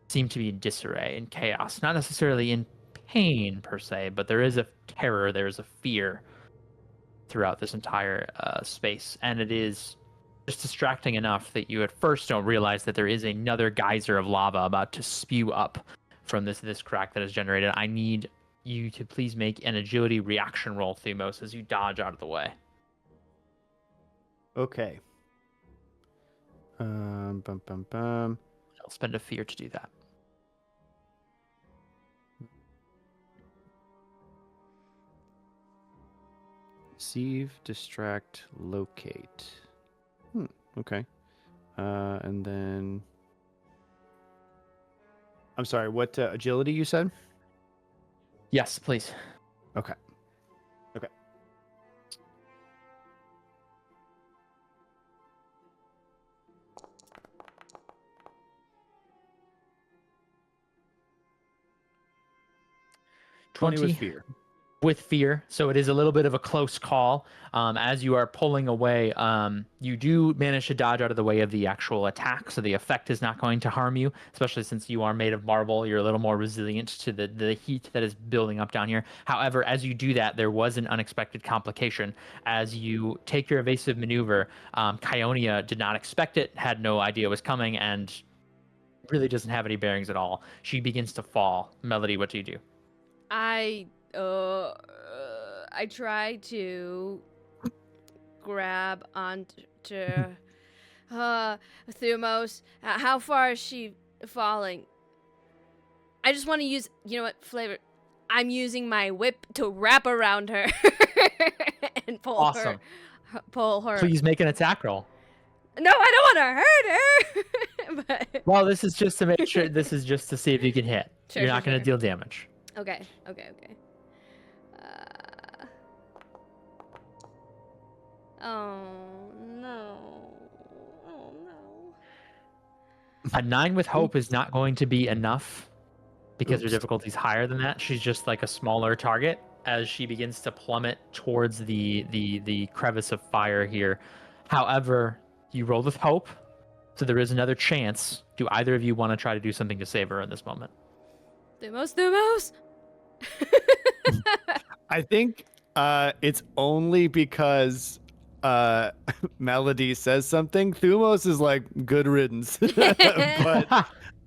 seem to be in disarray and chaos, not necessarily in pain per se, but there is a terror, there is a fear throughout this entire space, and it is just distracting enough that you at first don't realize that there is another geyser of lava about to spew up from this crack that is generated. I need you to please make an agility reaction roll, Thumos, as you dodge out of the way. Okay. Bum, bum, bum. I'll spend a fear to do that. Receive, distract, locate. Okay. And then... I'm sorry, what agility you said? Yes, please. Okay. Okay. Twenty with fear. With fear, so it is a little bit of a close call. As you are pulling away, you do manage to dodge out of the way of the actual attack, so the effect is not going to harm you, especially since you are made of marble. You're a little more resilient to the heat that is building up down here. However, as you do that, there was an unexpected complication. As you take your evasive maneuver, Kyonia did not expect it, had no idea it was coming, and really doesn't have any bearings at all. She begins to fall. Melody, what do you do? I try to grab onto Thumos. How far is she falling? I just want to use, you know what, Flavor? I'm using my whip to wrap around her and pull her. Please make an attack roll. No, I don't want to hurt her. But... Well, this is just to make sure. This is just to see if you can hit. You're not going to deal damage. Okay. Oh no. A 9 with hope is not going to be enough Because her Oops. difficulty is higher than that, she's just like a smaller target as she begins to plummet towards the crevice of fire here. However, you rolled with hope, so there is another chance. Do either of you want to try to do something to save her in this moment? Thumos. I think it's only because Melody says something. Thumos is like good riddance,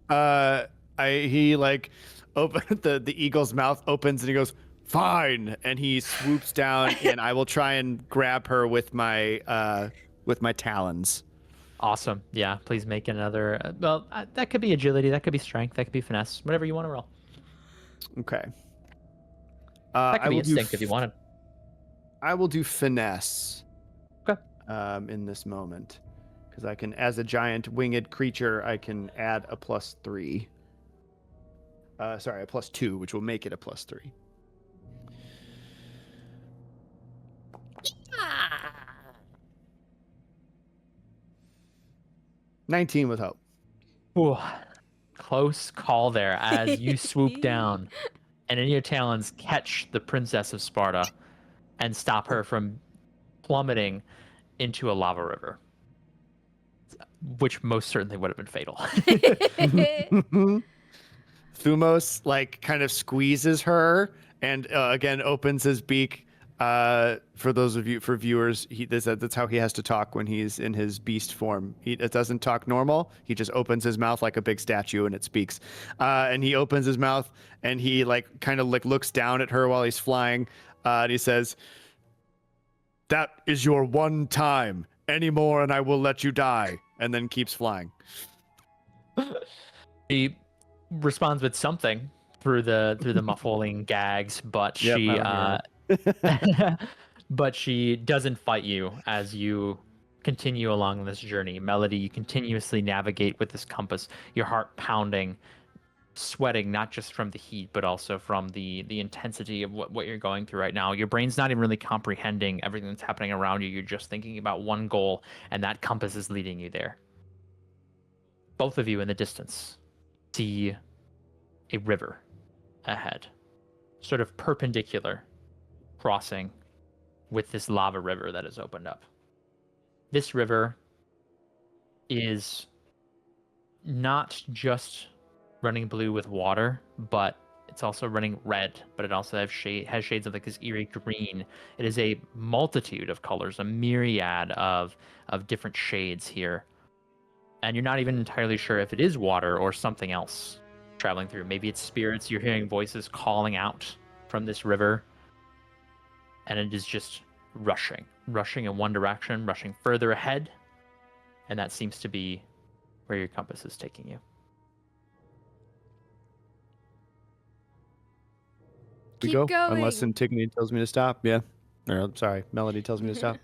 but he like open the eagle's mouth opens and he goes fine, and he swoops down, and I will try and grab her with my talons. Awesome. Yeah, please make another. That could be agility, that could be strength, that could be finesse, whatever you want to roll. Okay. That could I be will instinct if you wanted. I will do finesse. Okay. In this moment, because I can, as a giant winged creature, I can add a +3. Sorry, a +2, which will make it a +3. 19 with hope. Ooh, close call there as you swoop down and in your talons catch the Princess of Sparta and stop her from plummeting into a lava river, which most certainly would have been fatal. Thumos like kind of squeezes her and again opens his beak. For those of you, for viewers, that's how he has to talk when he's in his beast form. It doesn't talk normal. He just opens his mouth like a big statue and it speaks. And he opens his mouth and he like kind of like looks down at her while he's flying. And he says, "That is your one time. Any more and I will let you die." And then keeps flying. He responds with something through the muffling gags, but Yep, but she doesn't fight you as you continue along this journey. Melody, you continuously navigate with this compass, your heart pounding, sweating, not just from the heat, but also from the intensity of what you're going through right now. Your brain's not even really comprehending everything that's happening around you. You're just thinking about one goal, and that compass is leading you there. Both of you in the distance see a river ahead, sort of perpendicular, crossing with this lava river that has opened up. This river is not just running blue with water, but it's also running red, but it also has shades of like this eerie green. It is a multitude of colors, a myriad of different shades here. And you're not even entirely sure if it is water or something else traveling through. Maybe it's spirits. You're hearing voices calling out from this river. And it is just rushing in one direction, rushing further ahead. And that seems to be where your compass is taking you. We Keep go, going. unless Antigone tells me to stop. Yeah. Or, sorry, Melody tells me to stop.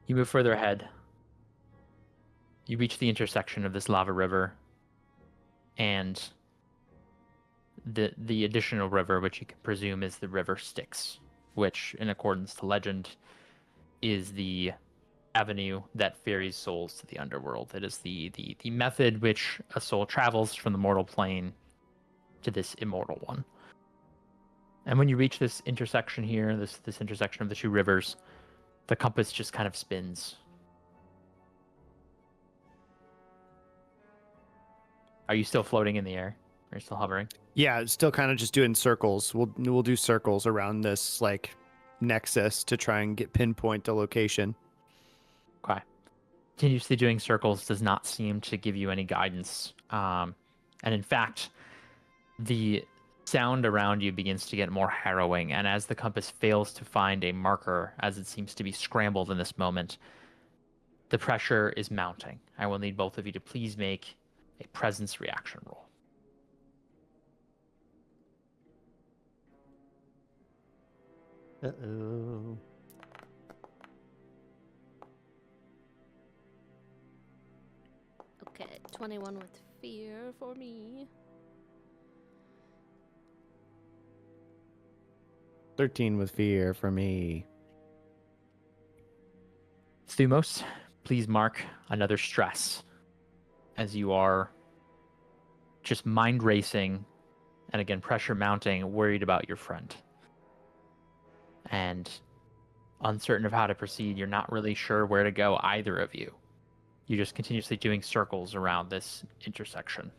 You move further ahead. You reach the intersection of this lava river and the additional river, which you can presume is the river Styx, which, in accordance to legend, is the avenue that ferries souls to the underworld. It is the method which a soul travels from the mortal plane to this immortal one. And when you reach this intersection here, this intersection of the two rivers, the compass just kind of spins. Are you still floating in the air? Are you still hovering? Yeah, it's still kind of just doing circles. We'll do circles around this like nexus to try and pinpoint the location. Okay. Continuously doing circles does not seem to give you any guidance. And in fact, the sound around you begins to get more harrowing. And as the compass fails to find a marker, as it seems to be scrambled in this moment, the pressure is mounting. I will need both of you to please make a presence reaction roll. Uh-oh. Okay, 21 with fear for me. 13 with fear for me. Thumos, please mark another stress as you are just mind racing, and again, pressure mounting, worried about your friend. And uncertain of how to proceed, you're not really sure where to go, either of you. You're just continuously doing circles around this intersection.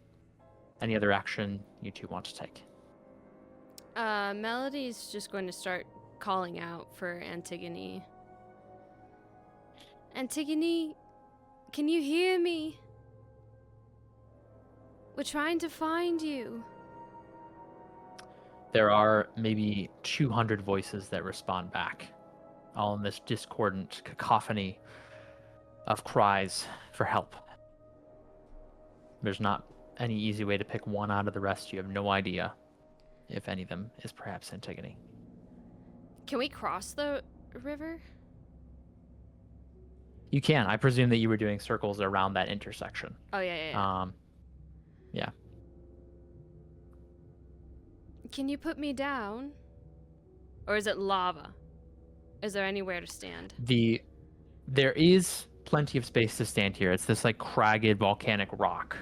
Any other action you two want to take? Melody's just going to start calling out for Antigone. Antigone, can you hear me? We're trying to find you. There are maybe 200 voices that respond back, all in this discordant cacophony of cries for help. There's not any easy way to pick one out of the rest. You have no idea if any of them is perhaps Antigone. Can we cross the river? You can. I presume that you were doing circles around that intersection. Oh, yeah. Yeah. Can you put me down? Or is it lava? Is there anywhere to stand? There is plenty of space to stand here. It's this like cragged volcanic rock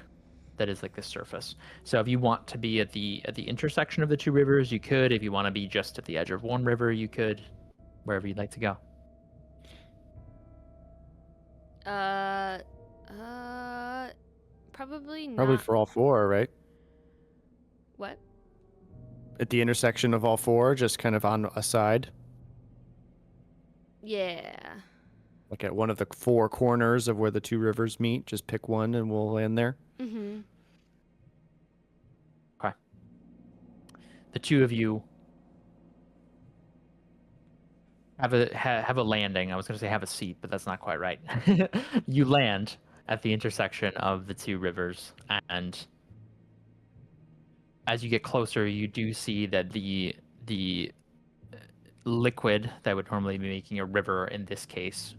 that is like the surface. So if you want to be at the intersection of the two rivers, you could. If you want to be just at the edge of one river, you could. Wherever you'd like to go. Probably not. Probably for all four, right? What? At the intersection of all four, just kind of on a side. Yeah. Like at one of the four corners of where the two rivers meet, just pick one and we'll land there. Mm-hmm. Okay. The two of you have a landing. I was going to say have a seat, but that's not quite right. You land at the intersection of the two rivers, and as you get closer, you do see that the liquid that would normally be making a river in this case,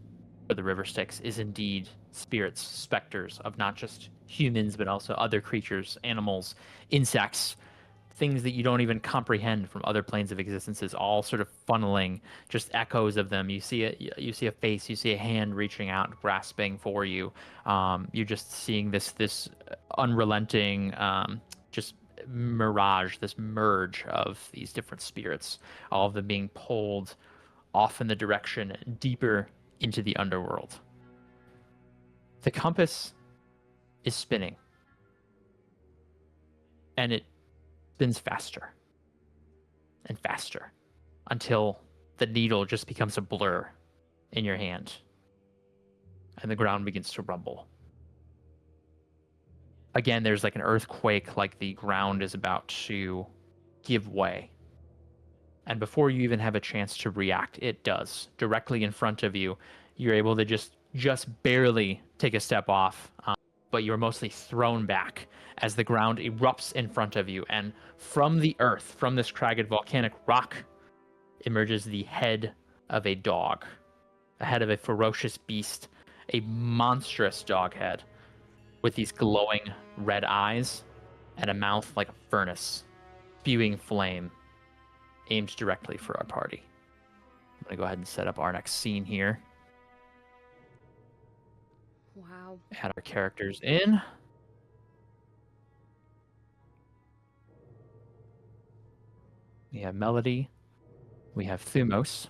for the river Styx, is indeed spirits, specters of not just humans, but also other creatures, animals, insects, things that you don't even comprehend from other planes of existences, all sort of funneling, just echoes of them. You see a face, you see a hand reaching out, grasping for you. You're just seeing this unrelenting, just mirage, this merge of these different spirits, all of them being pulled off in the direction deeper into the underworld. The compass is spinning, and it spins faster and faster until the needle just becomes a blur in your hand and the ground begins to rumble. Again, there's like an earthquake, like the ground is about to give way. And before you even have a chance to react, it does. Directly in front of you, you're able to just barely take a step off, but you're mostly thrown back as the ground erupts in front of you. And from the earth, from this cragged volcanic rock, emerges the head of a dog, a head of a ferocious beast, a monstrous dog head with these glowing red eyes and a mouth like a furnace, spewing flame, aimed directly for our party. I'm going to go ahead and set up our next scene here. Wow. Add our characters in. We have Melody. We have Thumos.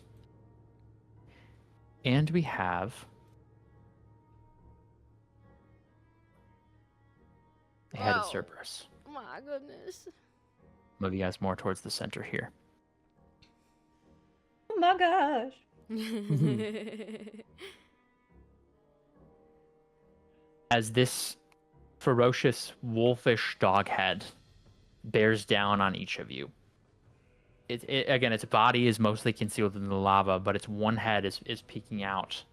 And we have a headed Wow. Cerberus. My goodness. Move you guys more towards the center here. Oh my gosh. As this ferocious wolfish dog head bears down on each of you. Again, its body is mostly concealed in the lava, but its one head is peeking out,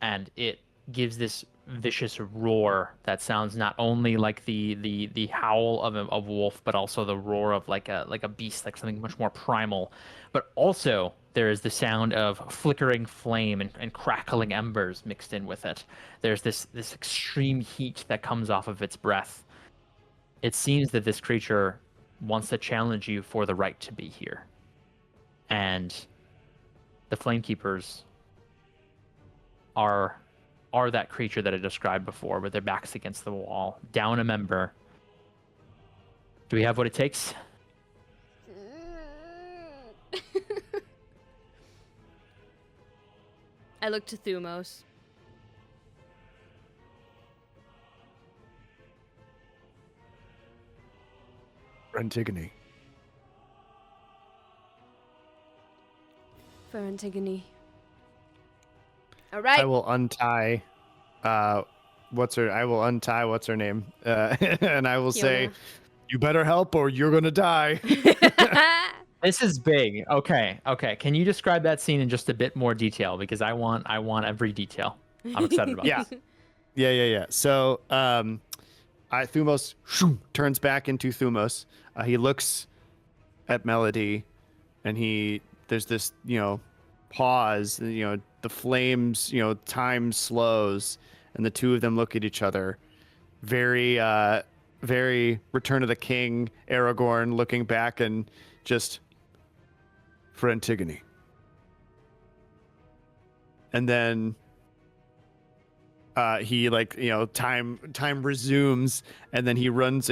and it gives this vicious roar that sounds not only like the howl of a wolf, but also the roar of like a beast, like something much more primal. But also there is the sound of flickering flame and crackling embers mixed in with it. There's this extreme heat that comes off of its breath. It seems that this creature wants to challenge you for the right to be here. And the Flamekeepers are that creature that I described before, with their backs against the wall, down a member, Do we have what it takes? I look to Thumos. Antigone. For Antigone. All right. I will untie. What's her name? And I will say, "You better help, or you're gonna die." This is big. Okay. Can you describe that scene in just a bit more detail? Because I want every detail. I'm excited about Yeah. this. Yeah. So, Thumos turns back into Thumos. He looks at Melody, and there's this, pause. The flames, time slows, and the two of them look at each other. Very, very Return of the King, Aragorn looking back and just, for Antigone. And then he time resumes, and then he runs.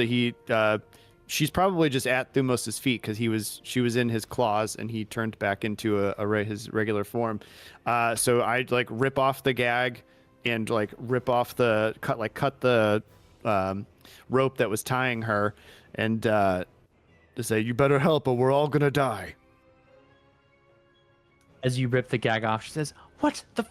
She's probably just at Thumos's feet because she was in his claws, and he turned back into his regular form. So I rip off the gag and rip off cut the rope that was tying her, and to say, "You better help, or we're all gonna die." As you rip the gag off, she says, "What the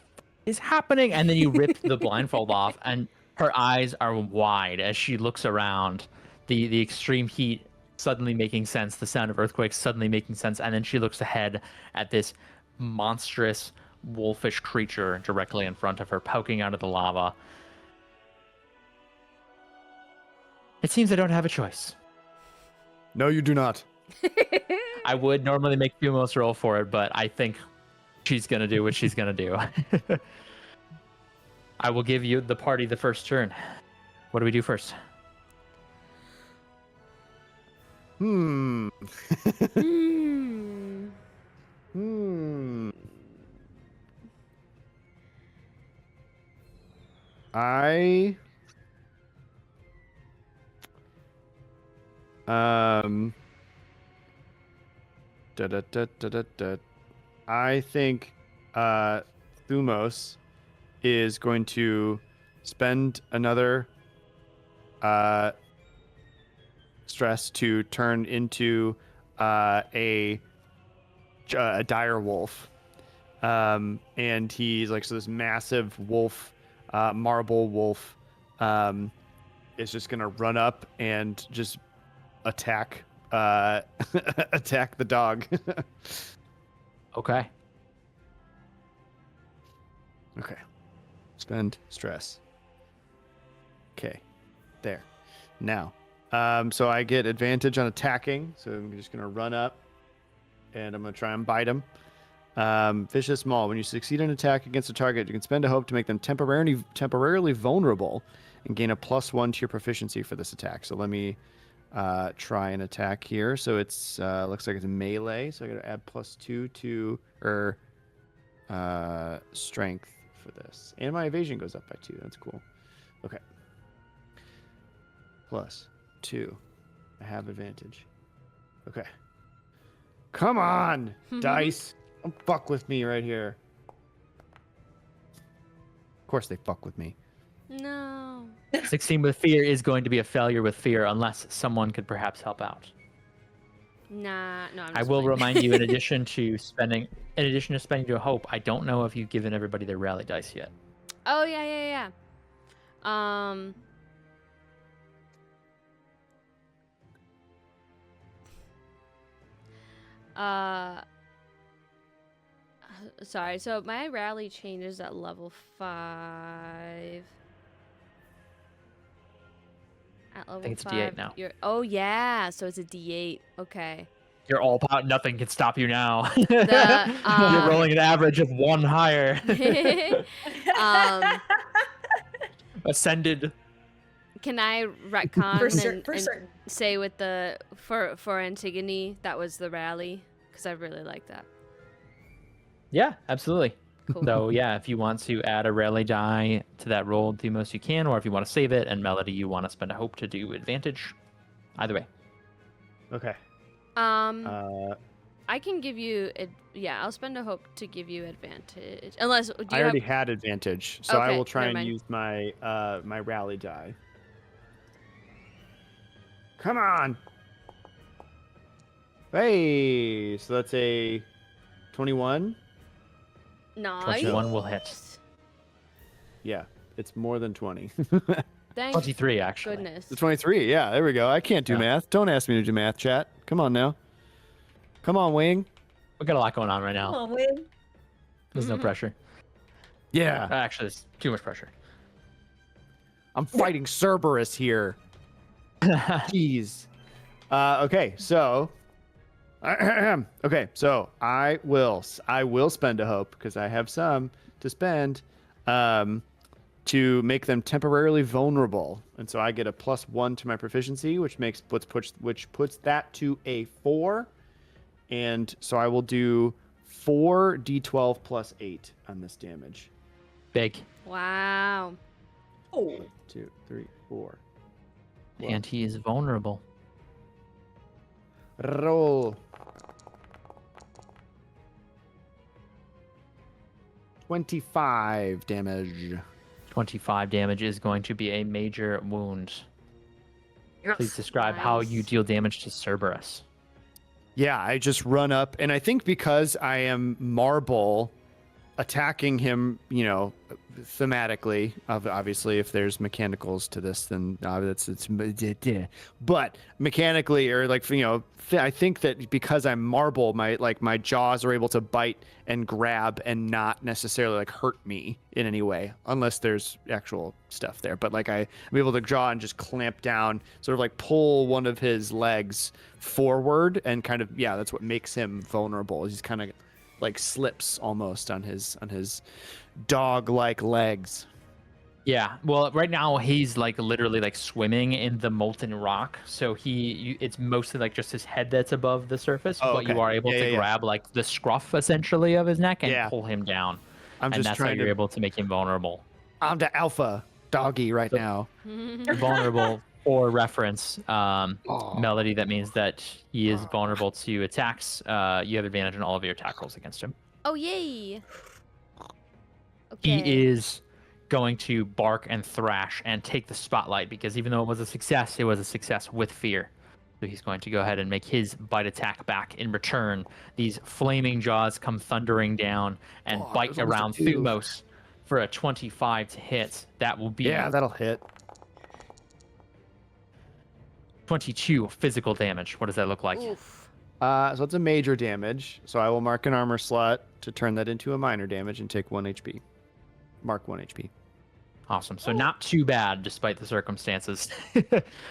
is happening?" And then you rip the blindfold off, and her eyes are wide as she looks around. The extreme heat suddenly making sense, the sound of earthquakes suddenly making sense, and then she looks ahead at this monstrous wolfish creature directly in front of her, poking out of the lava. It seems I don't have a choice. No, you do not. I would normally make Thumos roll for it, but I think she's gonna do what she's gonna do. I will give you the party the first turn. What do we do first? Hmm. I I think Thumos is going to spend another stress to turn into a dire wolf. And he's this massive wolf, marble wolf, is just gonna run up and just attack attack the dog. Okay. Okay. Spend stress. Okay. There. Now. So I get advantage on attacking. So I'm just gonna run up and I'm gonna try and bite him. Vicious Maul. When you succeed in an attack against a target, you can spend a hope to make them temporarily vulnerable and gain a +1 to your proficiency for this attack. So let me try an attack here. So it's looks like it's melee. So I gotta add +2 to strength for this. And my evasion goes up by 2. That's cool. Okay. +2. I have advantage. Okay. Come on, dice. Don't fuck with me right here. Of course they fuck with me. No. 16 with fear is going to be a failure with fear unless someone could perhaps help out. Nah, no. I'm I just will playing. remind you, in addition to spending to hope, I don't know if you've given everybody their rally dice yet. Oh yeah. Sorry. So my rally changes at level 5. At level think it's a 5, D8 now. Oh yeah, so it's a D8. Okay. You're all power. Nothing can stop you now. The, You're rolling an average of 1 higher. Ascended. Can I retcon For and certain. say with the for Antigone that was the rally? Because I really like that. Yeah, absolutely. Cool. So yeah, if you want to add a rally die to that roll, Thumos, you can, or if you want to save it, and Melody, you want to spend a hope to do advantage. Either way. Okay. I can give you. Yeah, I'll spend a hope to give you advantage. Unless do you I already have? had advantage, so I Okay, will try never and mind. use my my rally die. Come on. Hey, so that's a 21. Nice. 21 will hit. Yeah, it's more than 20. Thank 23, actually. goodness. The 23. Yeah, there we go. I can't do Yeah. math. Don't ask me to do math, chat. Come on now. Come on, Wing. We got a lot going on right Come now. on, Win. There's no pressure. Yeah, Actually, there's too much pressure. I'm fighting Cerberus here. Jeez. Okay, so okay, so I will spend a hope because I have some to spend to make them temporarily vulnerable, and so I get a +1 to my proficiency, which puts that to a 4, and so I will do 4d12 plus 8 on this damage. Big. Wow. Oh. 1, 2, 3, 4. And he is vulnerable. Roll. 25 damage. 25 damage is going to be a major wound. Please describe how you Nice. deal damage to Cerberus. Yeah, I just run up, and I think because I am marble attacking him, you know, thematically, obviously, if there's mechanicals to this, then it's but mechanically, or like, you know, I think that because I'm marble, my jaws are able to bite and grab and not necessarily like hurt me in any way, unless there's actual stuff there. But like I'm able to draw and just clamp down, sort of like pull one of his legs forward, and kind of, yeah, that's what makes him vulnerable. He's kind of like slips almost on his dog-like legs. Yeah, well, right now he's like literally like swimming in the molten rock, so it's mostly like just his head that's above the surface, Oh, but you okay. are able to Yeah. grab like the scruff essentially of his neck and Yeah. pull him down, I'm and just that's how trying you're to. able to make him vulnerable. I'm the alpha doggy right So- now. Vulnerable, for reference, Oh. Melody, that means that he is vulnerable to attacks. You have advantage on all of your attack rolls against him. Oh yay. Okay. He is going to bark and thrash and take the spotlight, because even though it was a success with fear. So he's going to go ahead and make his bite attack back in return. These flaming jaws come thundering down and bite that was around almost a 2. Thumos for a 25 to hit. That will be Yeah, that'll hit. 22 physical damage. What does that look like? Oof. So it's a major damage. So I will mark an armor slot to turn that into a minor damage and take 1 HP. Mark 1 HP. Awesome. So not too bad, despite the circumstances.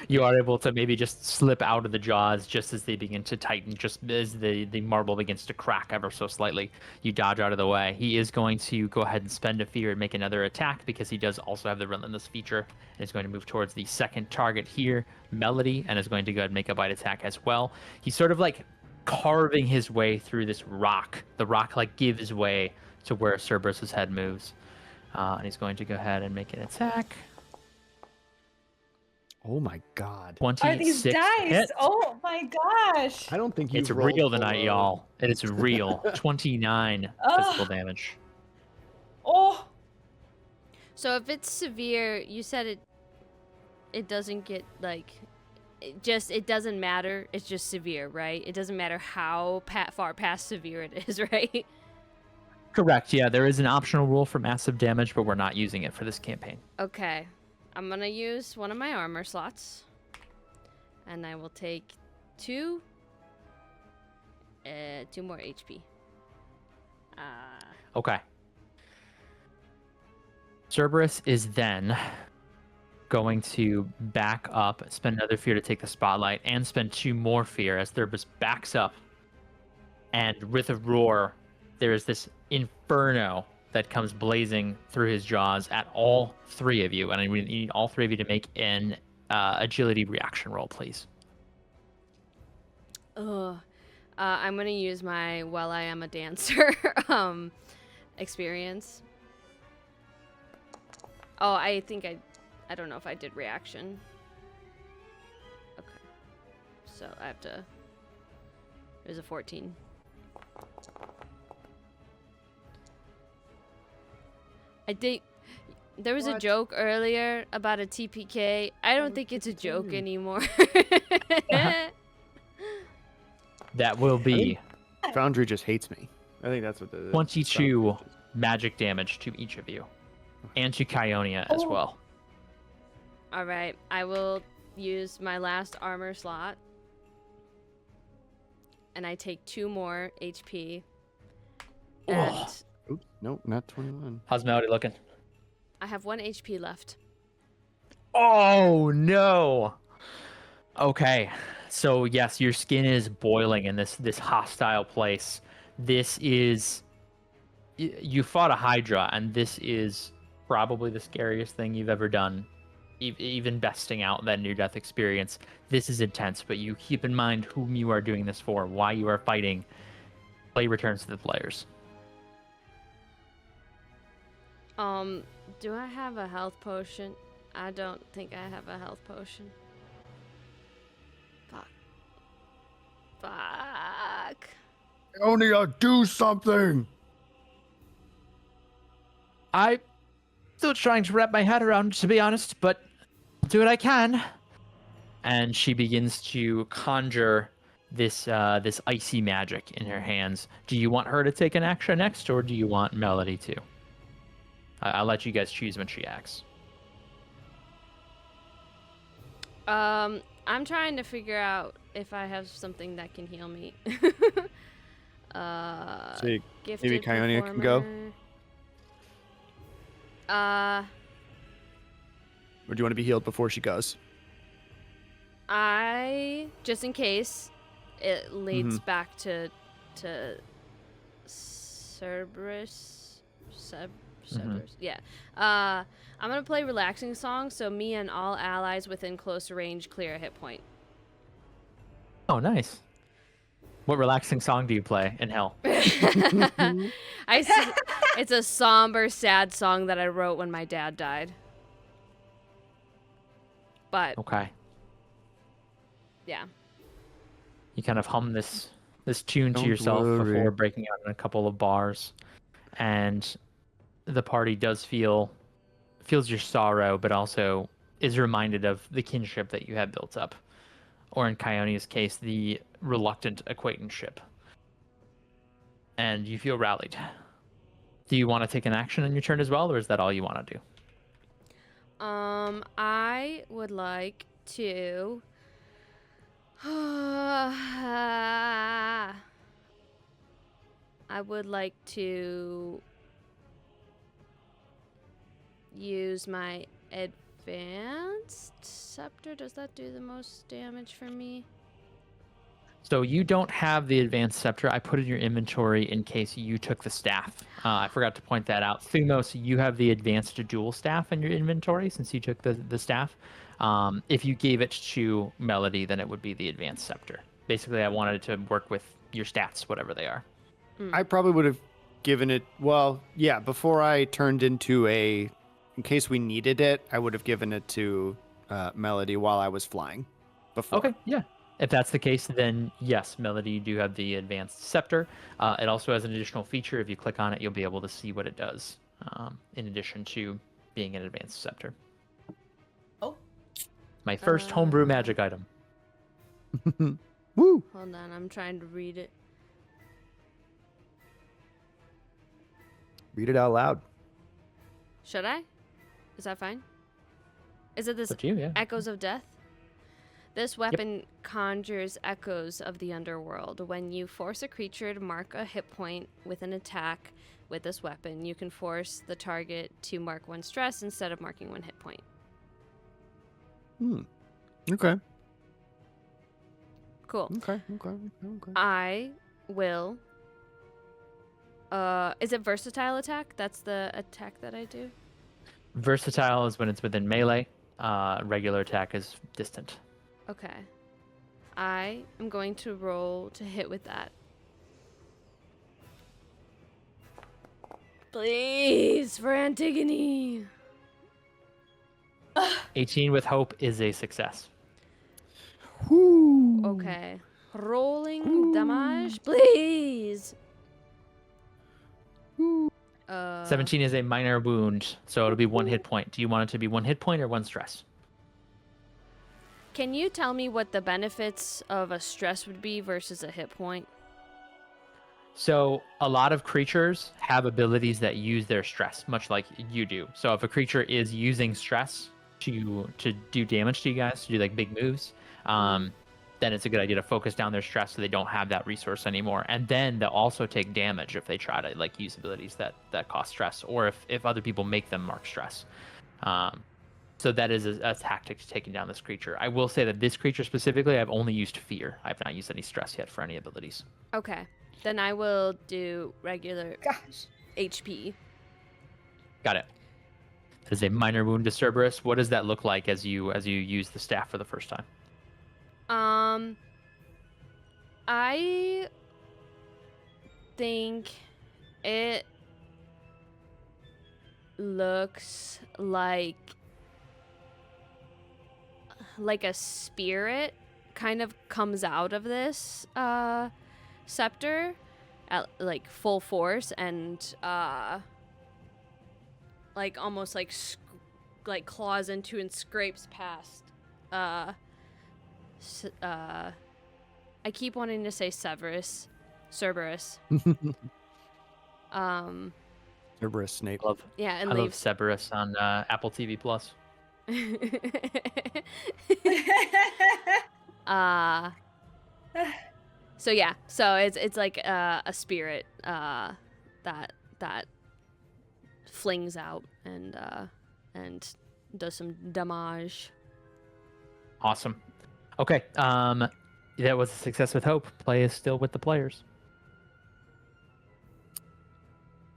You are able to maybe just slip out of the jaws just as they begin to tighten, just as the marble begins to crack ever so slightly. You dodge out of the way. He is going to go ahead and spend a fear and make another attack, because he does also have the relentless feature, and is going to move towards the second target here, Melody, and is going to go ahead and make a bite attack as well. He's sort of like carving his way through this rock. The rock like gives way to where Cerberus's head moves. And he's going to go ahead and make an attack. Oh my god. 26 Are these dice? hit. Oh my gosh. I don't think you. It's real tonight, y'all. It is real. 29 physical damage. Oh. So if it's severe, you said it doesn't get like it doesn't matter. It's just severe, right? It doesn't matter how far past severe it is, right? Correct. Yeah, there is an optional rule for massive damage, but we're not using it for this campaign. Okay. I'm going to use one of my armor slots. And I will take 2 more HP. Okay. Cerberus is then going to back up, spend another fear to take the spotlight, and spend 2 more fear as Cerberus backs up. And with a roar, there is this inferno that comes blazing through his jaws at all 3 of you. And I need all 3 of you to make an agility reaction roll, please. I'm going to use my Well, I Am a Dancer experience. Oh, I think I don't know if I did reaction. Okay. so I have to. It was a 14. I think there was a What? joke earlier about a TPK. I don't think it's a joke anymore. That will be Foundry just hates me. I think that's what the 22 magic damage to each of you, and to Kionia as well. All right, I will use my last armor slot, and I take 2 more HP. And Oops, nope, not 21. How's Melody looking? I have 1 HP left. Oh no. Okay. So yes, your skin is boiling in this hostile place. This is you fought a Hydra, and this is probably the scariest thing you've ever done. Even besting out that near-death experience. This is intense, but you keep in mind whom you are doing this for, why you are fighting. Play returns to the players. Do I have a health potion? I don't think I have a health potion. Fuck. Ionia, do something! I'm still trying to wrap my head around, to be honest, but I'll do what I can. And she begins to conjure this icy magic in her hands. Do you want her to take an action next, or do you want Melody to? I'll let you guys choose when she acts. I'm trying to figure out if I have something that can heal me. So Gifted maybe Kionia can go? Performer. Or do you want to be healed before she goes? Just in case it leads back to Cerberus. Cerberus. Yeah. I'm gonna play relaxing song so me and all allies within close range clear a hit point. Oh, nice. What relaxing song do you play in hell? It's a somber, sad song that I wrote when my dad died. But Okay. yeah. You kind of hum this tune to Don't yourself worry. before breaking out in a couple of bars, and the party feels your sorrow, but also is reminded of the kinship that you have built up, or in Kionia's case, the reluctant acquaintanceship. And you feel rallied. Do you want to take an action on your turn as well, or is that all you want to do? I would like to. I would like to use my advanced scepter. Does that do the most damage for me? So you don't have the advanced scepter. I put it in your inventory in case you took the staff. I forgot to point that out. Thumos, you have the advanced dual staff in your inventory since you took the staff. If you gave it to Melody, then it would be the advanced scepter. Basically, I wanted it to work with your stats, whatever they are. I probably would have given it, well, yeah, before I turned into in case we needed it, I would have given it to Melody while I was flying. Before. Okay, yeah. If that's the case, then yes, Melody, you do have the advanced scepter. It also has an additional feature. If you click on it, you'll be able to see what it does, in addition to being an advanced scepter. Oh. My first homebrew magic item. Woo! Hold on, I'm trying to read it. Read it out loud. Should I? Is that fine? Is it this Up to you, yeah. Echoes of Death? This weapon conjures echoes of the underworld. When you force a creature to mark a hit point with an attack with this weapon, you can force the target to mark 1 stress instead of marking 1 hit point. Okay. Cool. Okay. I will. Is it versatile attack? That's the attack that I do. Versatile is when it's within melee. Regular attack is distant. Okay. I am going to roll to hit with that. Please, for Antigone. 18 with hope is a success. Woo! Okay. Rolling damage, please. 17 is a minor wound, so it'll be 1 hit point. Do you want it to be 1 hit point or 1 stress? Can you tell me what the benefits of a stress would be versus a hit point? So a lot of creatures have abilities that use their stress, much like you do. So if a creature is using stress to do damage to you guys, to do like big moves, then it's a good idea to focus down their stress so they don't have that resource anymore. And then they'll also take damage if they try to like use abilities that cost stress, or if other people make them mark stress. So that is a tactic to taking down this creature. I will say that this creature specifically, I've only used fear. I've not used any stress yet for any abilities. Okay. Then I will do regular HP. Got it. That is a minor wound to Cerberus. What does that look like as you use the staff for the first time? I think it looks like a spirit kind of comes out of this scepter at like full force and like almost like claws into and scrapes past I keep wanting to say Cerberus. Cerberus Snape. Yeah, and I love leaves. Cerberus on Apple TV Plus. So yeah, so it's like a spirit that flings out and does some damage. Awesome. Okay. That was a success with hope. Play is still with the players.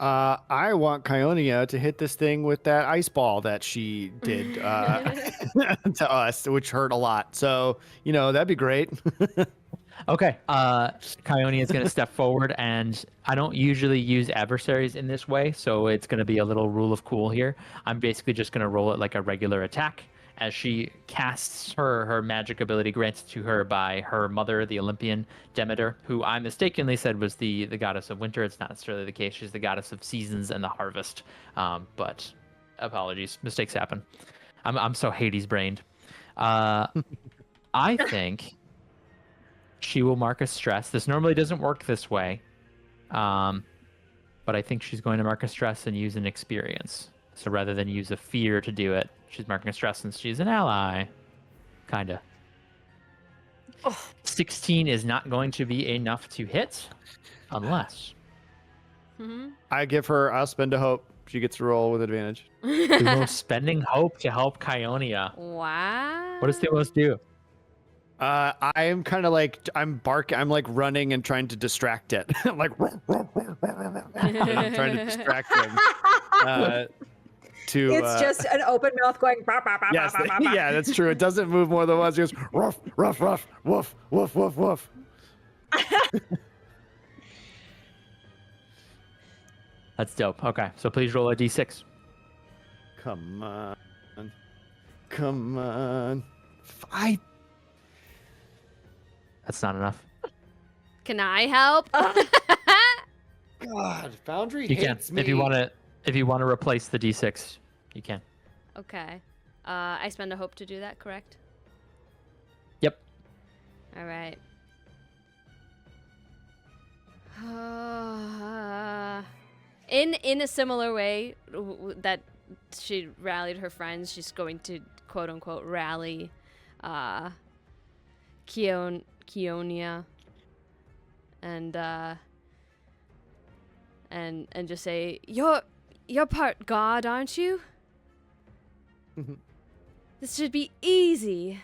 I want Kionia to hit this thing with that ice ball that she did to us, which hurt a lot. So, that'd be great. Okay. Kionia is going to step forward, and I don't usually use adversaries in this way, so it's going to be a little rule of cool here. I'm basically just going to roll it like a regular attack as she casts her magic ability granted to her by her mother, the Olympian Demeter, who I mistakenly said was the goddess of winter. It's not necessarily the case. She's the goddess of seasons and the harvest. But apologies, mistakes happen. I'm so Hades-brained. I think she will mark a stress. This normally doesn't work this way, but I think she's going to mark a stress and use an experience. So rather than use a fear to do it, she's marking a stress since she's an ally. Kinda. 16 is not going to be enough to hit unless. I'll spend a hope. She gets to roll with advantage. We're spending hope to help Kionia. Wow. What does Theos do? I am kind of like, I'm like running and trying to distract it. I'm like, I'm trying to distract him. It's just an open mouth going. Bah, bah, bah, Yes, bah, bah, bah. yeah, that's true. It doesn't move more than once. It goes ruff, ruff, ruff, woof, woof, woof, woof. That's dope. Okay, so please roll a d6. Come on. That's not enough. Can I help? God, Foundry You can. hates me. If you want to replace the d6, you can. Okay. I spend a hope to do that, correct? Yep. All right. In a similar way that she rallied her friends, she's going to quote unquote rally Kionia and just say, You're part god, aren't you? This should be easy.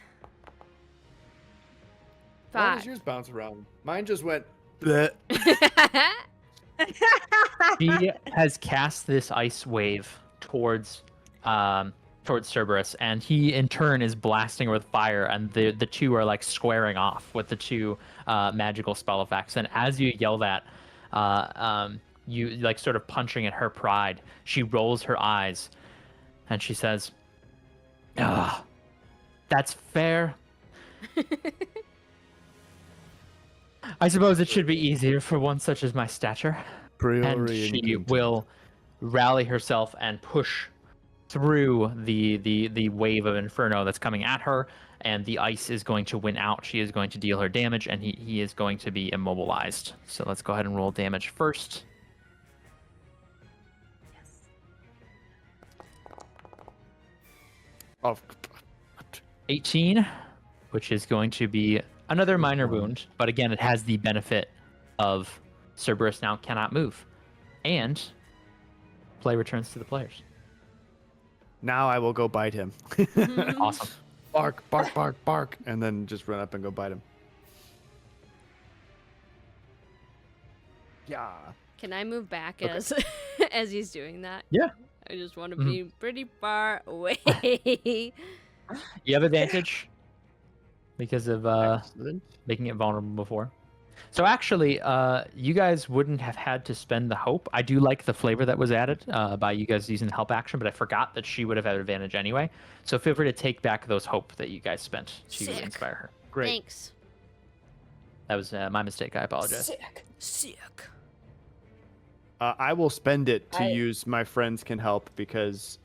Why does 5. yours bounce around? Mine just went. Bleh. She has cast this ice wave towards Cerberus, and he in turn is blasting her with fire, and the two are like squaring off with the two magical spell effects. And as you yell that, you like sort of punching at her pride. She rolls her eyes, and she says, "Ah, that's fair." I suppose it should be easier for one such as my stature. And Priori she incontinent. will rally herself and push through the wave of inferno that's coming at her, and the ice is going to win out. She is going to deal her damage, and he is going to be immobilized. So let's go ahead and roll damage first. Oh, 18, which is going to be another minor wound, but again, it has the benefit of Cerberus now cannot move, and play returns to the players. now I will go bite him. Awesome. Bark, bark, bark, bark, and then just run up and go bite him. Yeah. Can I move back Okay. as he's doing that? Yeah. I just want to Mhm. be pretty far away. You have advantage because of Excellent. making it vulnerable before. So actually, you guys wouldn't have had to spend the hope. I do like the flavor that was added by you guys using the help action, but I forgot that she would have had advantage anyway. So feel free to take back those hope that you guys spent to Sick. inspire her. Great. Thanks. That was my mistake. I apologize. Sick. Sick. I will spend it to I- use my friends can help because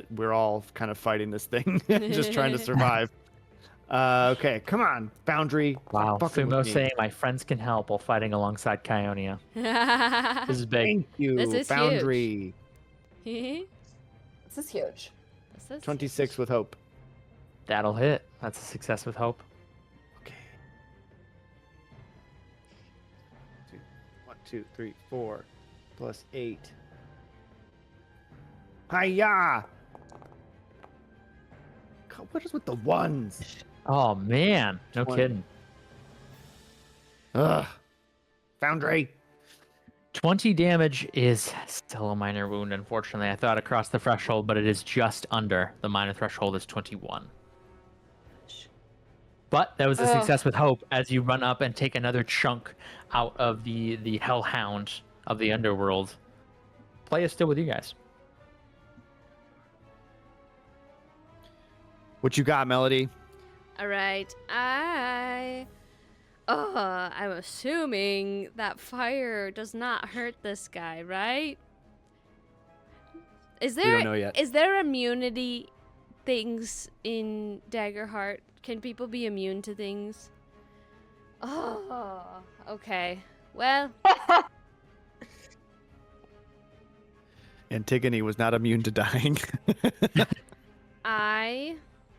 we're all kind of fighting this thing, just trying to survive. Okay, come on, Foundry. Wow, Fucking Fumo with me. saying my friends can help while fighting alongside Kionia. This is big. Thank you, This is Foundry. This This is huge. is 26 with hope. That'll hit. That's a success with hope. Okay. 1, 2, 3, 4, plus 8. Hiya! God, what is with the ones? Oh man, no 20. kidding. Ugh. Foundry. 20 damage is still a minor wound, unfortunately. I thought across the threshold, but it is just under. The minor threshold is 21. But that was a Ugh. success with hope as you run up and take another chunk out of the hellhound of the underworld. Play is still with you guys. What you got, Melody? All right. I'm assuming that fire does not hurt this guy, right? Is We there don't know yet. is there immunity things in Daggerheart? Can people be immune to things? Oh, okay. Well, Antigone was not immune to dying. I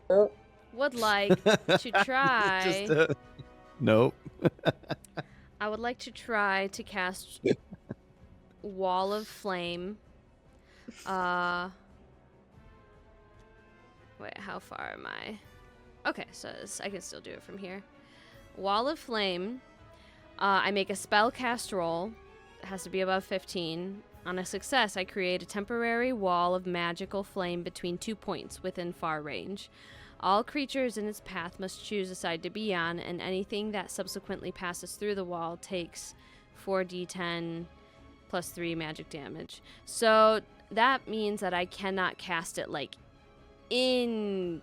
Oh. would like to try. Just, nope. I would like to try to cast Wall of Flame. Wait, how far am I? Okay, so I can still do it from here. Wall of Flame. I make a spell cast roll. It has to be above 15. On a success, I create a temporary wall of magical flame between 2 points within far range. All creatures in its path must choose a side to be on, and anything that subsequently passes through the wall takes 4d10 plus 3 magic damage. So that means that I cannot cast it, like, in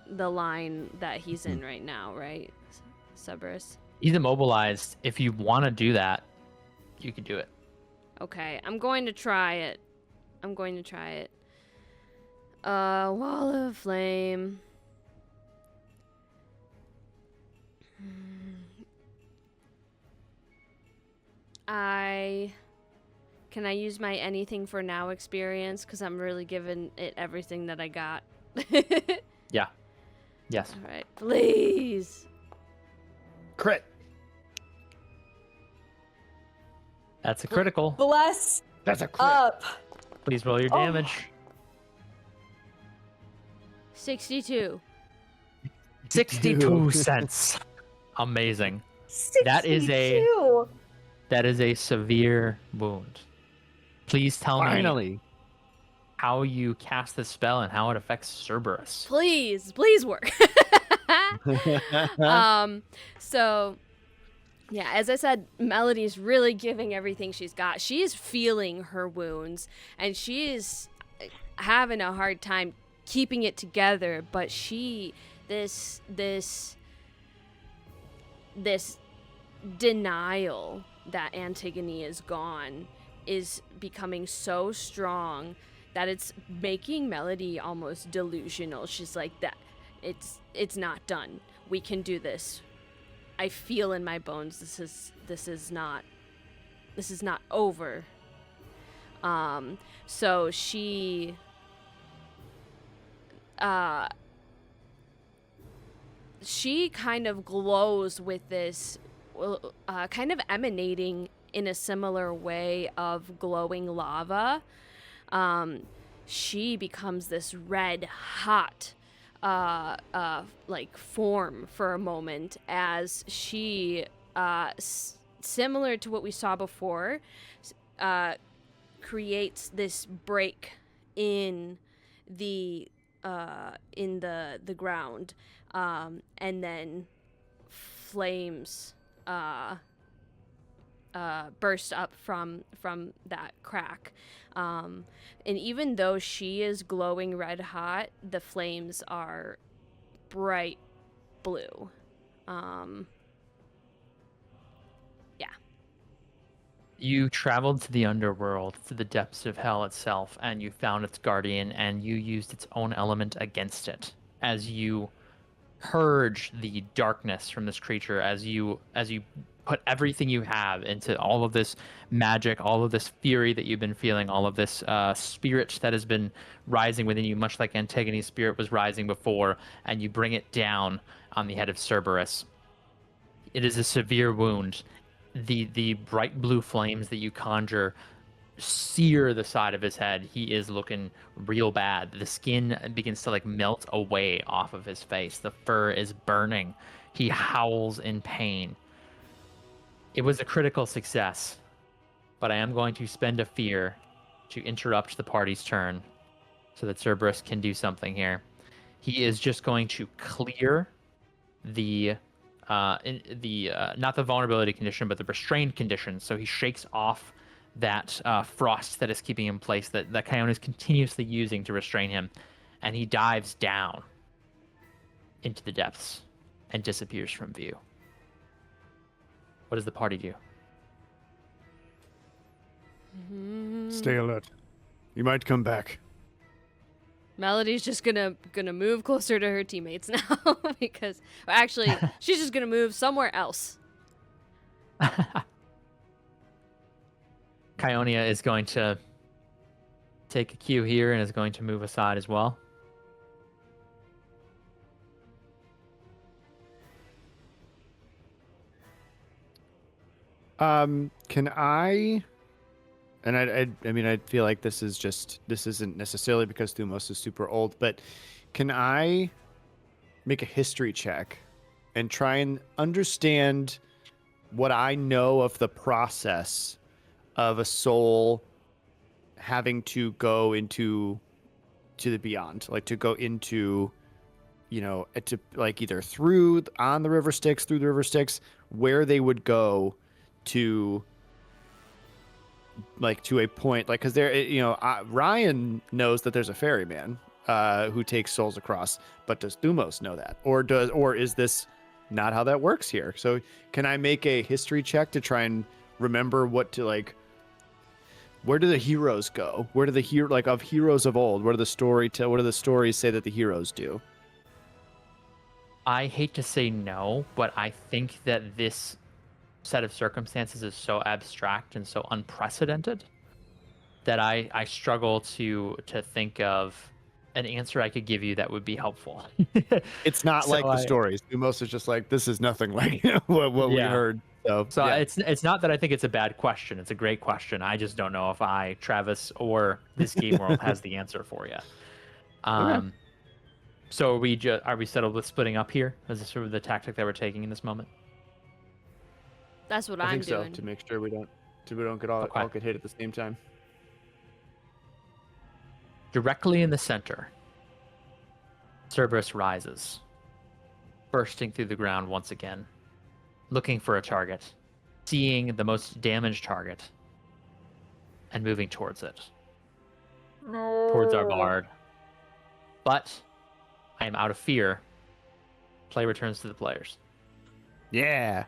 the line that he's in right now, right? Cerberus? He's immobilized. If you want to do that, you can do it. Okay, I'm going to try it. Wall of Flame. Can I use my anything for now experience? Because I'm really giving it everything that I got. Yeah. Yes. All right, please. Crit. That's a critical. Bless That's a crit. up. Please roll your Oh. damage. 62. 62 cents. Amazing. That is a- 62. That is a severe wound. Please tell me Finally. how you cast the spell and how it affects Cerberus. Please work. So yeah, as I said, Melody's really giving everything she's got. She is feeling her wounds and she is having a hard time keeping it together, but this denial that Antigone is gone is becoming so strong that it's making Melody almost delusional. She's like, that it's not done. We can do this. I feel in my bones this is not over. So she kind of glows with this, kind of emanating in a similar way of glowing lava. She becomes this red hot like form for a moment as she similar to what we saw before, creates this break in the ground, and then flames burst up from that crack. And even though she is glowing red hot, the flames are bright blue. Yeah. You traveled to the underworld, to the depths of hell itself, and you found its guardian, and you used its own element against it as you purge the darkness from this creature, as you put everything you have into all of this magic, all of this fury that you've been feeling, all of this spirit that has been rising within you, much like Antigone's spirit was rising before, and you bring it down on the head of Cerberus. It is a severe wound. The bright blue flames that you conjure sear the side of his head. He is looking real bad. The skin begins to like melt away off of his face. The fur is burning. He howls in pain. It was a critical success, but I am going to spend a fear to interrupt the party's turn so that Cerberus can do something here. He is just going to clear the not the vulnerability condition, but the restrained condition. So he shakes off that frost that is keeping him in place, that Kion is continuously using to restrain him, and he dives down into the depths and disappears from view. What does the party do? Stay alert. You might come back. Melody's just gonna move closer to her teammates now because actually she's just gonna move somewhere else. Kionia is going to take a cue here and is going to move aside as well. Can I? And I mean, I feel like this isn't necessarily because Thumos is super old, but can I make a history check and try and understand what I know of the process of a soul having to go to the beyond, like to go into, to like either through the river Styx, where they would go to, like, to a point, like, because there, Ryan knows that there's a ferryman who takes souls across, but does Thumos know that, or is this not how that works here? So can I make a history check to try and remember what to, like, where do the heroes go? Where do the of heroes of old? What do the stories say that the heroes do? I hate to say no, but I think that this set of circumstances is so abstract and so unprecedented that I struggle to think of an answer I could give you that would be helpful. It's not like the stories. Thumos is just like, this is nothing like what we heard. So yeah. It's not that I think it's a bad question. It's a great question. I just don't know if Travis, or this game world has the answer for you. Okay. So are we settled with splitting up here? Is this sort of the tactic that we're taking in this moment? That's what I I'm think doing. so, to make sure we don't get all get hit at the same time. Directly in the center, Cerberus rises, bursting through the ground once again, looking for a target, seeing the most damaged target, and moving towards it. No. Towards our bard. But I am out of fear. Play returns to the players. Yeah.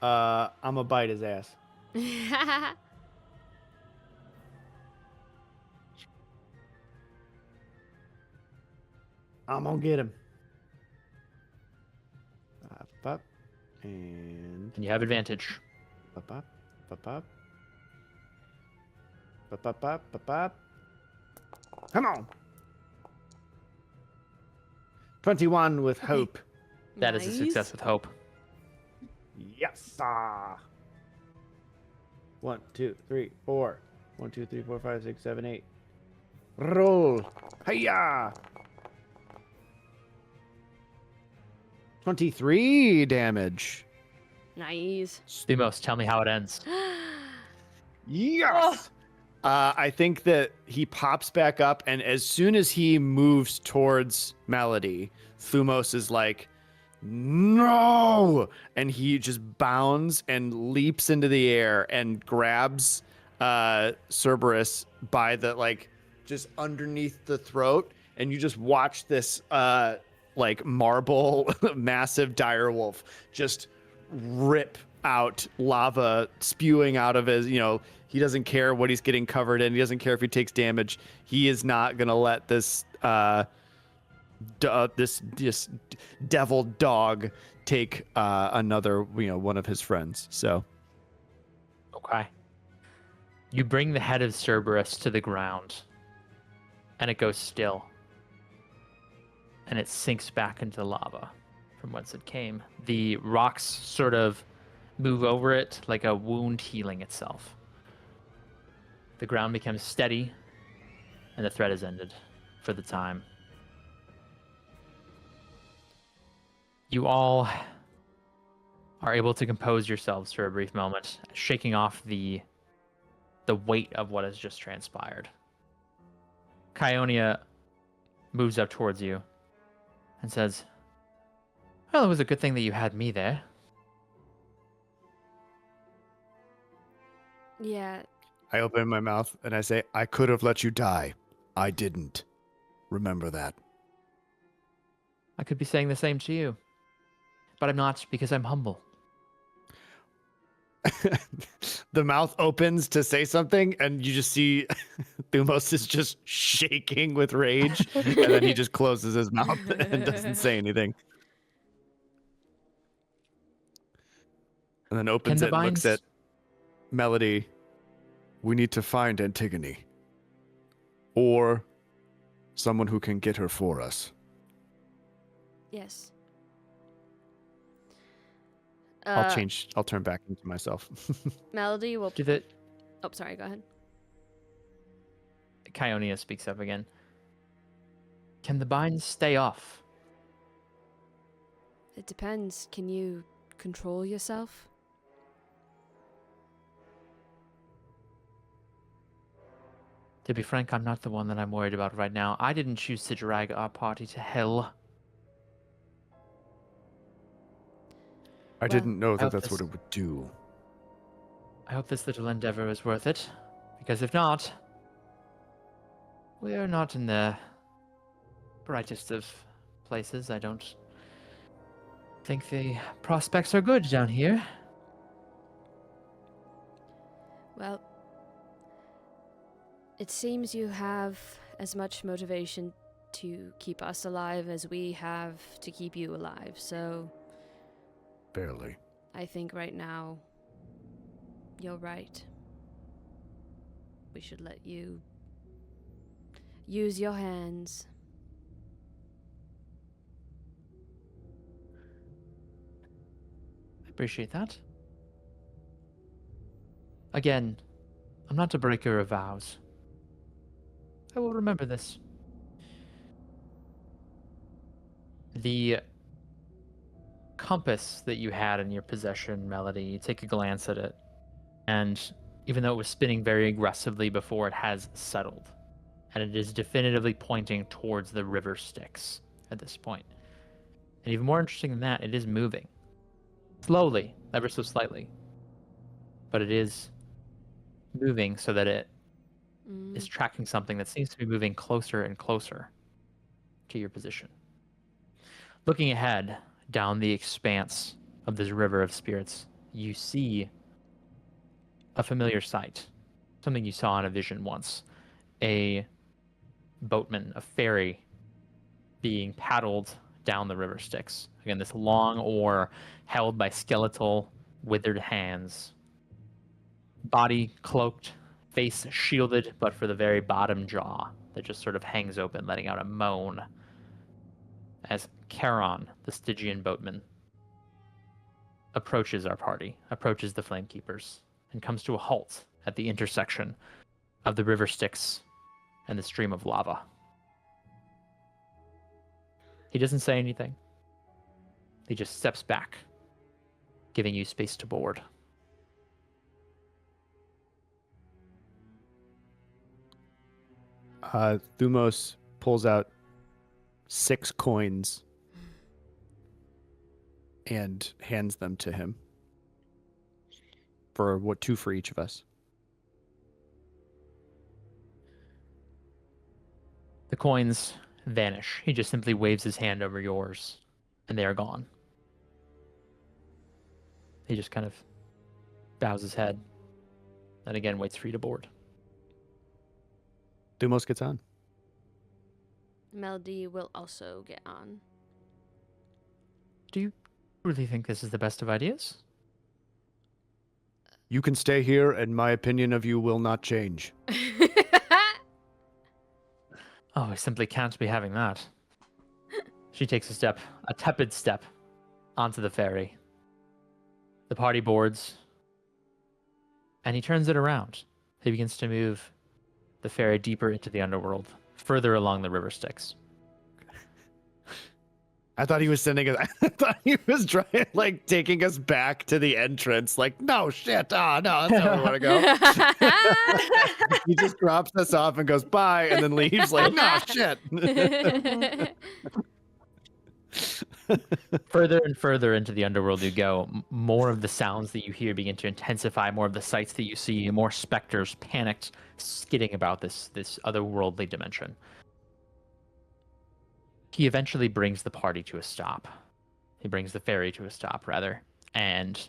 I'm gonna bite his ass. I'm gonna get him. Up, and you have advantage. up, up, up, up. Up, up, up, up, up. Come on. 21 with hope. That is a success with hope. Yes. 1, 2, 3, 4. 1, 2, 3, 4, 5, 6, 7, 8. Roll. Hiya. 23 damage. Nice. Thumos, tell me how it ends. Yes. I think that he pops back up, and as soon as he moves towards Melody, Thumos is like, no! And he just bounds and leaps into the air and grabs Cerberus by the, like, just underneath the throat, and you just watch this, like, marble, massive direwolf just rip out lava spewing out of his, he doesn't care what he's getting covered in. He doesn't care if he takes damage. He is not going to let this this devil dog take another, one of his friends. So, Okay. You bring the head of Cerberus to the ground, and it goes still. And it sinks back into lava from whence it came. The rocks sort of move over it like a wound healing itself. The ground becomes steady, and the threat is ended for the time. You all are able to compose yourselves for a brief moment, shaking off the weight of what has just transpired. Kionia moves up towards you and says, well, it was a good thing that you had me there. Yeah. I open my mouth and I say, I could have let you die. I didn't. Remember that. I could be saying the same to you, but I'm not, because I'm humble. The mouth opens to say something, and you just see Thumos is just shaking with rage, and then he just closes his mouth and doesn't say anything. And then opens it and looks at Melody. We need to find Antigone. Or someone who can get her for us. Yes. I'll turn back into myself. Melody will... Oh, sorry, go ahead. Kionia speaks up again. Can the binds stay off? It depends. Can you control yourself? To be frank, I'm not the one that I'm worried about right now. I didn't choose to drag our party to hell. I didn't know that that's this- what it would do. I hope this little endeavor is worth it, because if not, we are not in the brightest of places. I don't think the prospects are good down here. Well, it seems you have as much motivation to keep us alive as we have to keep you alive, so... Barely. I think right now, you're right. We should let you use your hands. I appreciate that. Again, I'm not a breaker of vows. I will remember this. The compass that you had in your possession, Melody, you take a glance at it, and even though it was spinning very aggressively before, it has settled, and it is definitively pointing towards the river Styx at this point. And even more interesting than that, it is moving. Slowly, ever so slightly. But it is moving so that it is tracking something that seems to be moving closer and closer to your position. Looking ahead down the expanse of this river of spirits, you see a familiar sight, something you saw in a vision once. A boatman, a ferry, being paddled down the river Styx. Again, this long oar held by skeletal, withered hands. Body cloaked, face shielded, but for the very bottom jaw that just sort of hangs open, letting out a moan as Charon, the Stygian boatman, approaches our party, approaches the Flamekeepers, and comes to a halt at the intersection of the river Styx and the stream of lava. He doesn't say anything. He just steps back, giving you space to board. Thumos pulls out 6 coins and hands them to him. For 2 for each of us. The coins vanish. He just simply waves his hand over yours, and they are gone. He just kind of bows his head, and again waits for you to board. Thumos gets on. Melody will also get on. Do you really think this is the best of ideas? You can stay here, and my opinion of you will not change. Oh, I simply can't be having that. She takes a tepid step, onto the ferry. The party boards, and he turns it around. He begins to move the ferry deeper into the underworld, further along the river Styx. I thought he was sending us. I thought he was trying, like, taking us back to the entrance. Like, no shit. Oh, no, that's not where we want to go. He just drops us off and goes bye, and then leaves. Like, no shit. Further and further into the underworld you go. More of the sounds that you hear begin to intensify. More of the sights that you see. More specters panicked, skidding about this otherworldly dimension. He eventually brings the party to a stop. He brings the ferry to a stop, rather. And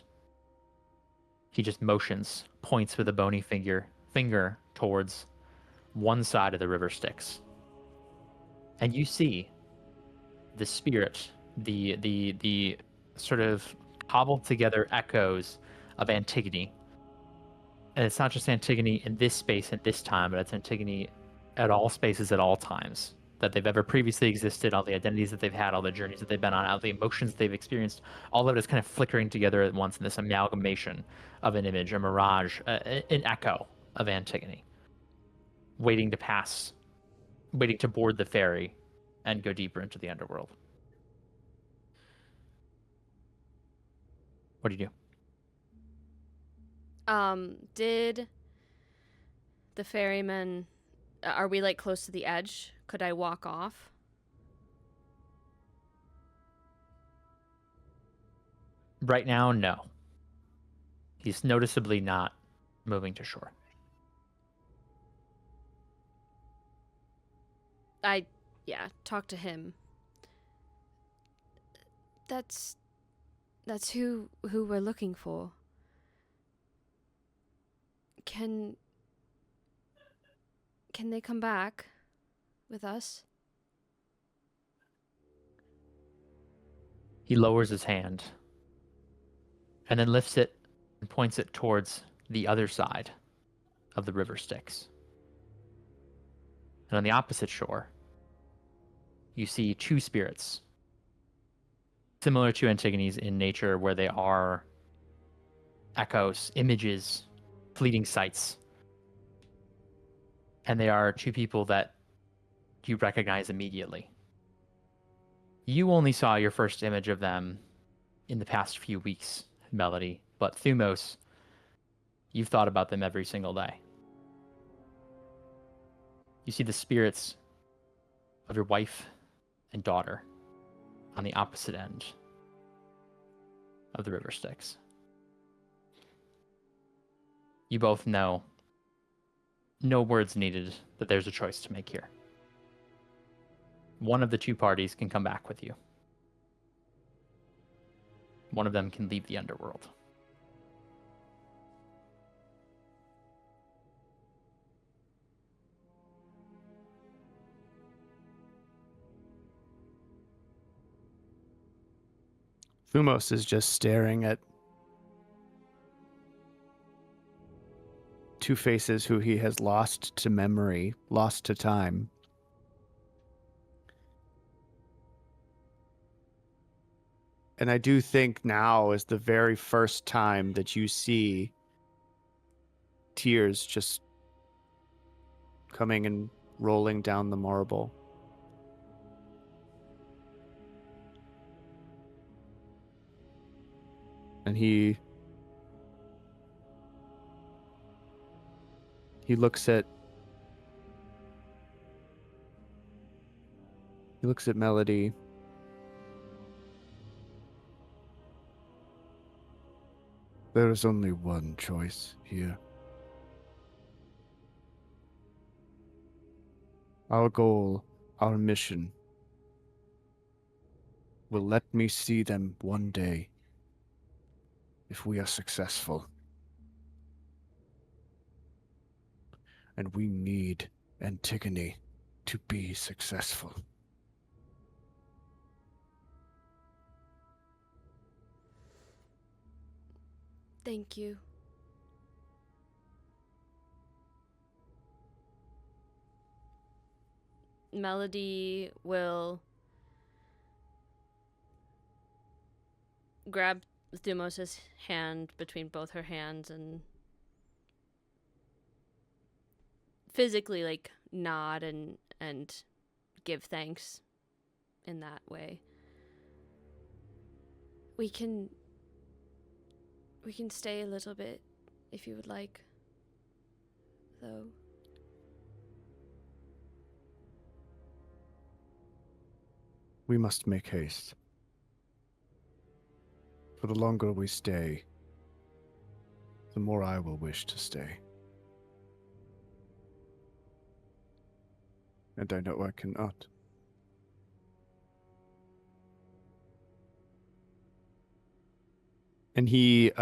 he just motions, points with a bony finger towards one side of the river Styx. And you see the spirit, the sort of cobbled together echoes of Antigone. And it's not just Antigone in this space at this time, but it's Antigone at all spaces at all times that they've ever previously existed, all the identities that they've had, all the journeys that they've been on, all the emotions they've experienced, all of it is kind of flickering together at once in this amalgamation of an image, a mirage, an echo of Antigone, waiting to board the ferry and go deeper into the underworld. What do you do? Did the ferryman... Are we, like, close to the edge? Could I walk off? Right now, no. He's noticeably not moving to shore. Talk to him. That's who we're looking for. Can they come back with us? He lowers his hand and then lifts it and points it towards the other side of the river Styx. And on the opposite shore, you see 2 spirits, similar to Antigone's in nature, where they are echoes, images, fleeting sights. And they are 2 people that you recognize immediately. You only saw your first image of them in the past few weeks, Melody, but Thumos, you've thought about them every single day. You see the spirits of your wife and daughter on the opposite end of the river Styx. You both know, no words needed, that there's a choice to make here. One of the 2 parties can come back with you. One of them can leave the underworld. Thumos is just staring at two faces who he has lost to memory, lost to time. And I do think now is the very first time that you see tears just coming and rolling down the marble. And he looks at Melody. There is only one choice here. Our goal, our mission, will let me see them one day if we are successful. And we need Antigone to be successful. Thank you. Melody will grab Thumos' hand between both her hands and physically like nod and give thanks in that way. We can stay a little bit if you would like, though. We must make haste. For the longer we stay, the more I will wish to stay. And I know I cannot. And he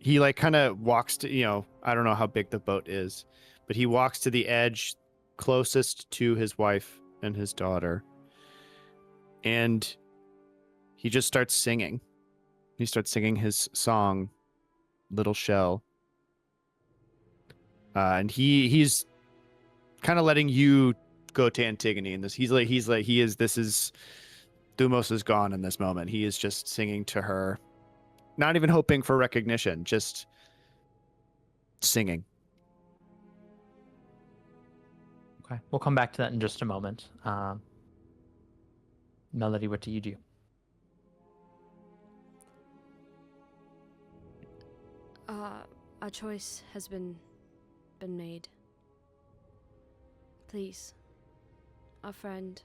like kind of walks to, I don't know how big the boat is, but he walks to the edge closest to his wife and his daughter. And he just starts singing. He starts singing his song, Little Shell. And he's kind of letting you go to Antigone in this. This is Thumos is gone in this moment. He is just singing to her, not even hoping for recognition, just singing. Okay, we'll come back to that in just a moment. Melody, what do you do? A choice has been made. Please, a friend.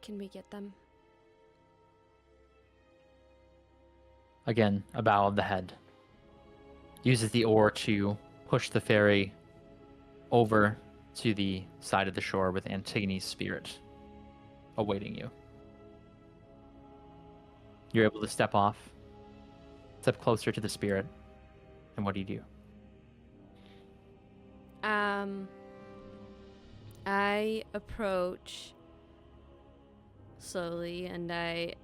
Can we get them? Again, a bow of the head. Uses the oar to push the ferry over to the side of the shore with Antigone's spirit awaiting you. You're able to step closer to the spirit, and what do you do? I approach slowly, and I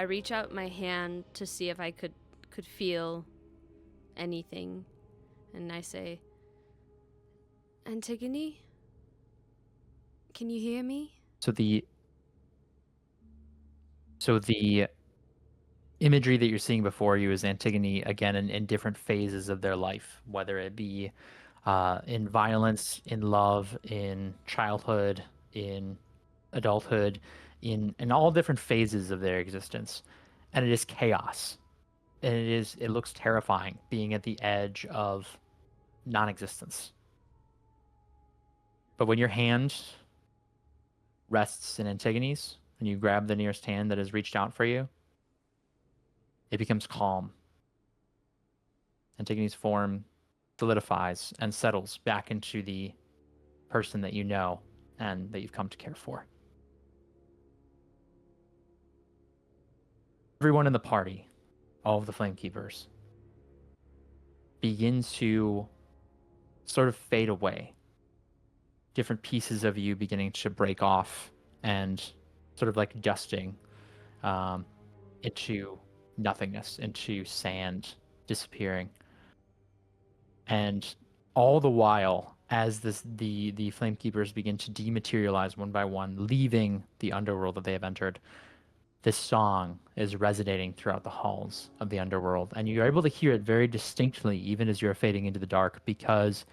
reach out my hand to see if I could feel anything, and I say, Antigone, can you hear me? So the imagery that you're seeing before you is Antigone again in different phases of their life, whether it be in violence, in love, in childhood, in adulthood, in all different phases of their existence, and it is chaos, and it looks terrifying being at the edge of non-existence. But when your hand rests in Antigone's and you grab the nearest hand that has reached out for you, it becomes calm. Antigone's form solidifies and settles back into the person that you know and that you've come to care for. Everyone in the party, all of the Flamekeepers, begin to sort of fade away different pieces of you beginning to break off and sort of like dusting into nothingness, into sand, disappearing. And all the while, as the Flamekeepers begin to dematerialize one by one, leaving the underworld that they have entered, this song is resonating throughout the halls of the underworld, and you're able to hear it very distinctly, even as you're fading into the dark, because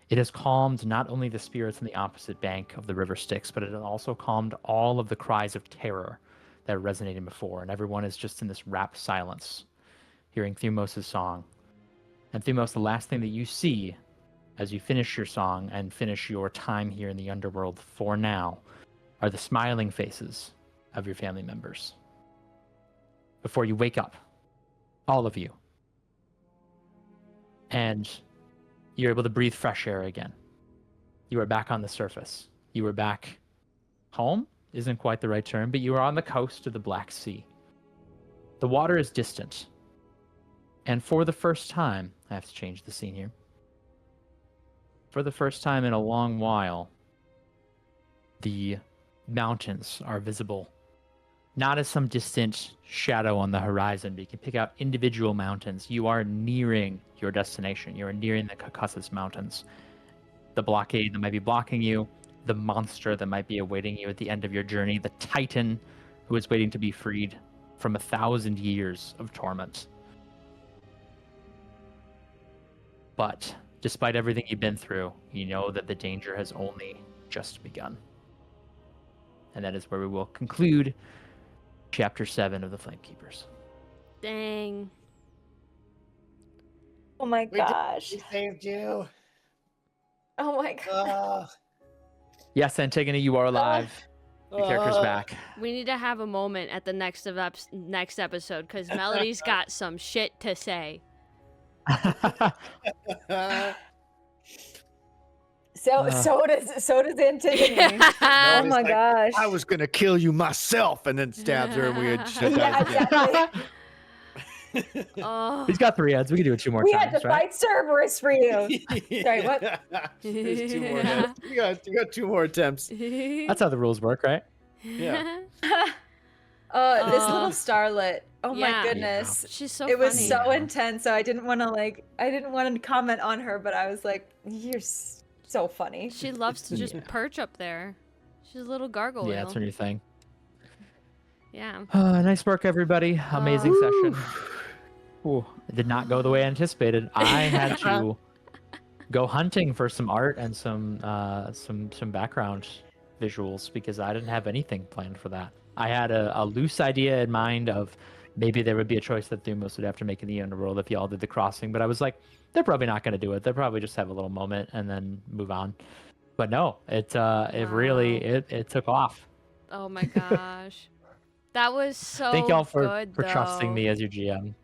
it has calmed not only the spirits on the opposite bank of the river Styx, but it has also calmed all of the cries of terror that resonated before, and everyone is just in this rapt silence, hearing Thumos' song. And Thumos, the last thing that you see as you finish your song and finish your time here in the underworld for now are the smiling faces of your family members. Before you wake up, all of you, and you're able to breathe fresh air again. You are back on the surface. You are back home, isn't quite the right term, but you are on the coast of the Black Sea. The water is distant. And for the first time, I have to change the scene here. For the first time in a long while, the mountains are visible. Not as some distant shadow on the horizon, but you can pick out individual mountains. You are nearing your destination. You are nearing the Caucasus Mountains. The blockade that might be blocking you, the monster that might be awaiting you at the end of your journey, the titan who is waiting to be freed from 1,000 years of torment. But despite everything you've been through, you know that the danger has only just begun. And that is where we will conclude Chapter 7 of the Flamekeepers. Dang. Oh my We did- gosh. We saved you. Oh my god. Yes, Antigone, you are alive. Your character's back. We need to have a moment at the next episode because Melody's got some shit to say. So does Antigone. Oh my like, gosh. I was gonna kill you myself, and then stabs her, and we had shut Yeah, down. exactly. Oh. He's got 3 heads. We can do it 2 more We times, had to right? fight Cerberus for you. Sorry, what? There's 2 more. Heads. You got 2 more attempts. That's how the rules work, right? Yeah. This little starlet. Oh Yeah. my goodness. She's so It was funny. so intense, so I didn't want to comment on her, but I was like, you're so funny. She loves to just perch up there. She's a little gargoyle. Yeah, that's her new thing. Yeah. Nice work, everybody. Amazing session. Ooh, it did not go the way I anticipated. I had to go hunting for some art and some background visuals because I didn't have anything planned for that. I had a loose idea in mind of maybe there would be a choice that Thumos would have to make in the underworld if y'all did the crossing, but I was like, they're probably not going to do it. They'll probably just have a little moment and then move on. But no, it really it took off. Oh my gosh. That was so Thank y'all for good, trusting though. me as your GM.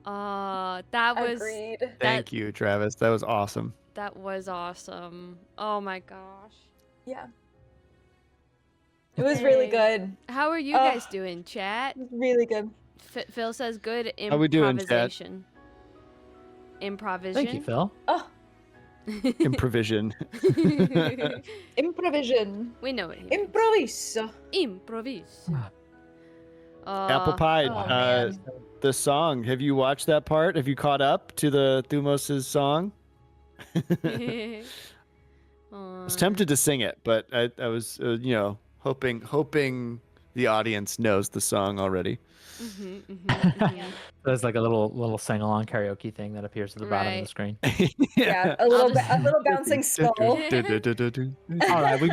That was Agreed. Thank you, Travis. That was awesome. That was awesome. Oh my gosh. Yeah. It was really good. How are you guys doing, chat? It was really good. Phil says good How we doing, chat? improvisation. Improvisation. Thank you, Phil. Oh, Improvision. improvision. We know it. Improviso. Improvise. Apple pie. Oh, man. The song. Have you watched that part? Have you caught up to the Thumos' song? I was tempted to sing it, but I was, hoping the audience knows the song already. There's like a little sing-along karaoke thing that appears at the bottom of the screen. Yeah, a little bouncing skull. All right, we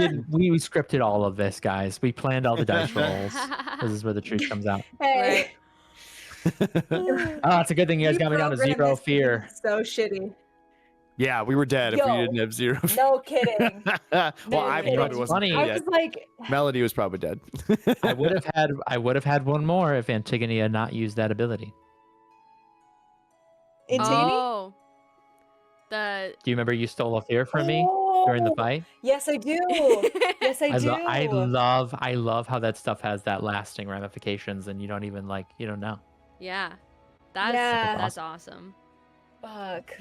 scripted all of this, guys. We planned all the dice rolls. This is where the truth comes out. Hey. Oh, it's a good thing you guys got me down to programmed 0 this fear. So shitty. Yeah, we were dead if we Yo, didn't have 0 fear. No kidding. Well, I kidding. probably wasn't Funny. dead I yet. was like, Melody was probably dead. I would have had one more if Antigone had not used that ability. Antigone? Oh. The Do you remember you stole a fear from me during the fight? Yes, I do. Yes, I do. I love how that stuff has that lasting ramifications, and you don't even you don't know. Yeah. That's Yeah. that's awesome. Fuck.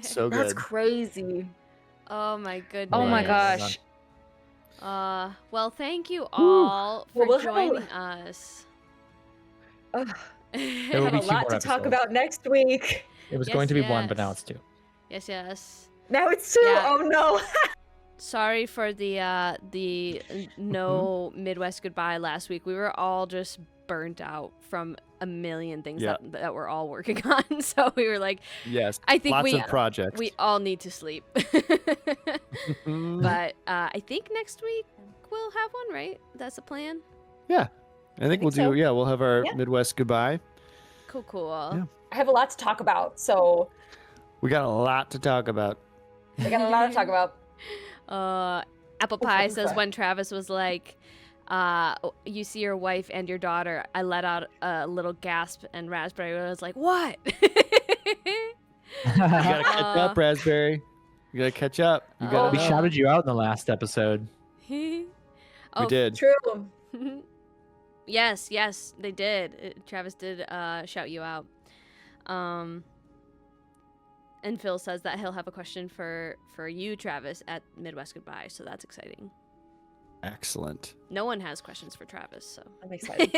So good. That's crazy. Oh my goodness. Oh my Yeah. gosh. Well, thank you all for Well, we'll have a- joining us. Ugh, There we will have be a 2 lot more to talk episodes. about next week. It was Yes, going to be 1, but now yes. it's 2. Yes, yes. Now it's 2. Yeah. Oh no. Sorry for the no Midwest goodbye last week. We were all just burnt out from a million things Yeah. that we're all working on. So we were like, Yes. I think Lots we of projects. we all need to sleep. Mhm. But I think next week we'll have one, right? That's the plan. Yeah. I think we'll so. do. Yeah, we'll have our Yeah. Midwest goodbye. Cool, cool. Yeah. I have a lot to talk about, so We got a lot to talk about. I got a lot to talk about. Apple Oh, Pie fucking says crap. when Travis was like, you see your wife and your daughter, I let out a little gasp, and Raspberry was like, what? You gotta catch up, Raspberry. You gotta catch up. You gotta. We know. shouted you out in the last episode. We Oh, did. True. Yes, yes, they did. Travis did shout you out. And Phil says that he'll have a question for you, Travis, at Midwest Goodbye, so that's exciting. Excellent. No one has questions for Travis, so. I'm excited.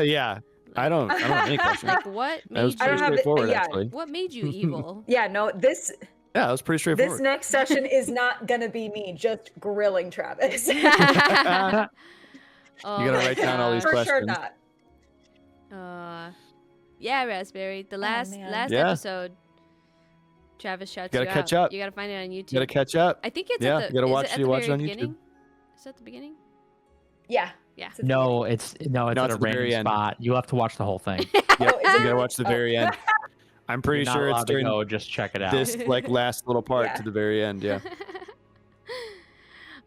Yeah. I don't have any questions. Like, what That was made I pretty don't have the- straightforward, yeah. actually. what made you evil? Yeah, no, this Yeah, that was pretty straightforward. next session is not gonna be me just grilling Travis. You gotta write down all these For sure questions. not. Yeah, Raspberry. The last man. Yeah. episode, Travis shouts Gotta you catch out. up. You gotta find it on YouTube. You gotta catch up. I think it's Yeah, at the. you gotta is watch it at it the on very YouTube. beginning? Is that the beginning? Yeah. Yeah. It's at the No, it's No, at it's a at the very random end. spot. You have to watch the whole thing. Yep, Oh, is you it? gotta watch the Oh. very end. I'm pretty You're not sure it's allowed to during go. Just check it out. this like last little part Yeah. to the very end. Yeah.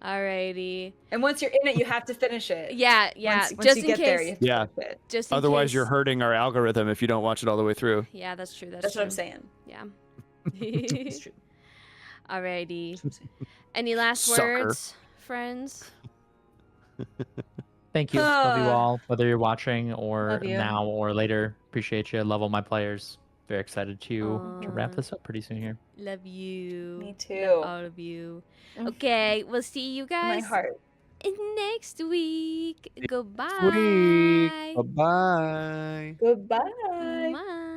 Alrighty. And once you're in it, you have to finish it. Yeah, yeah. Once just you in get case. there, you have to Yeah. finish it. Just in Otherwise, case. you're hurting our algorithm if you don't watch it all the way through. Yeah, that's true. That's That's true. what I'm saying. Yeah. It's true. Alrighty. Any last Sucker. words, friends? Thank you. Love you Ah. all, whether you're watching or Love you. now or later. Appreciate you. Love all my players. Very excited to wrap Aw. this up pretty soon here. Love you. Me Love too. all of you. Mm. Okay, we'll see you My guys heart. next week. Goodbye. Sweet. Bye bye. Goodbye. Bye.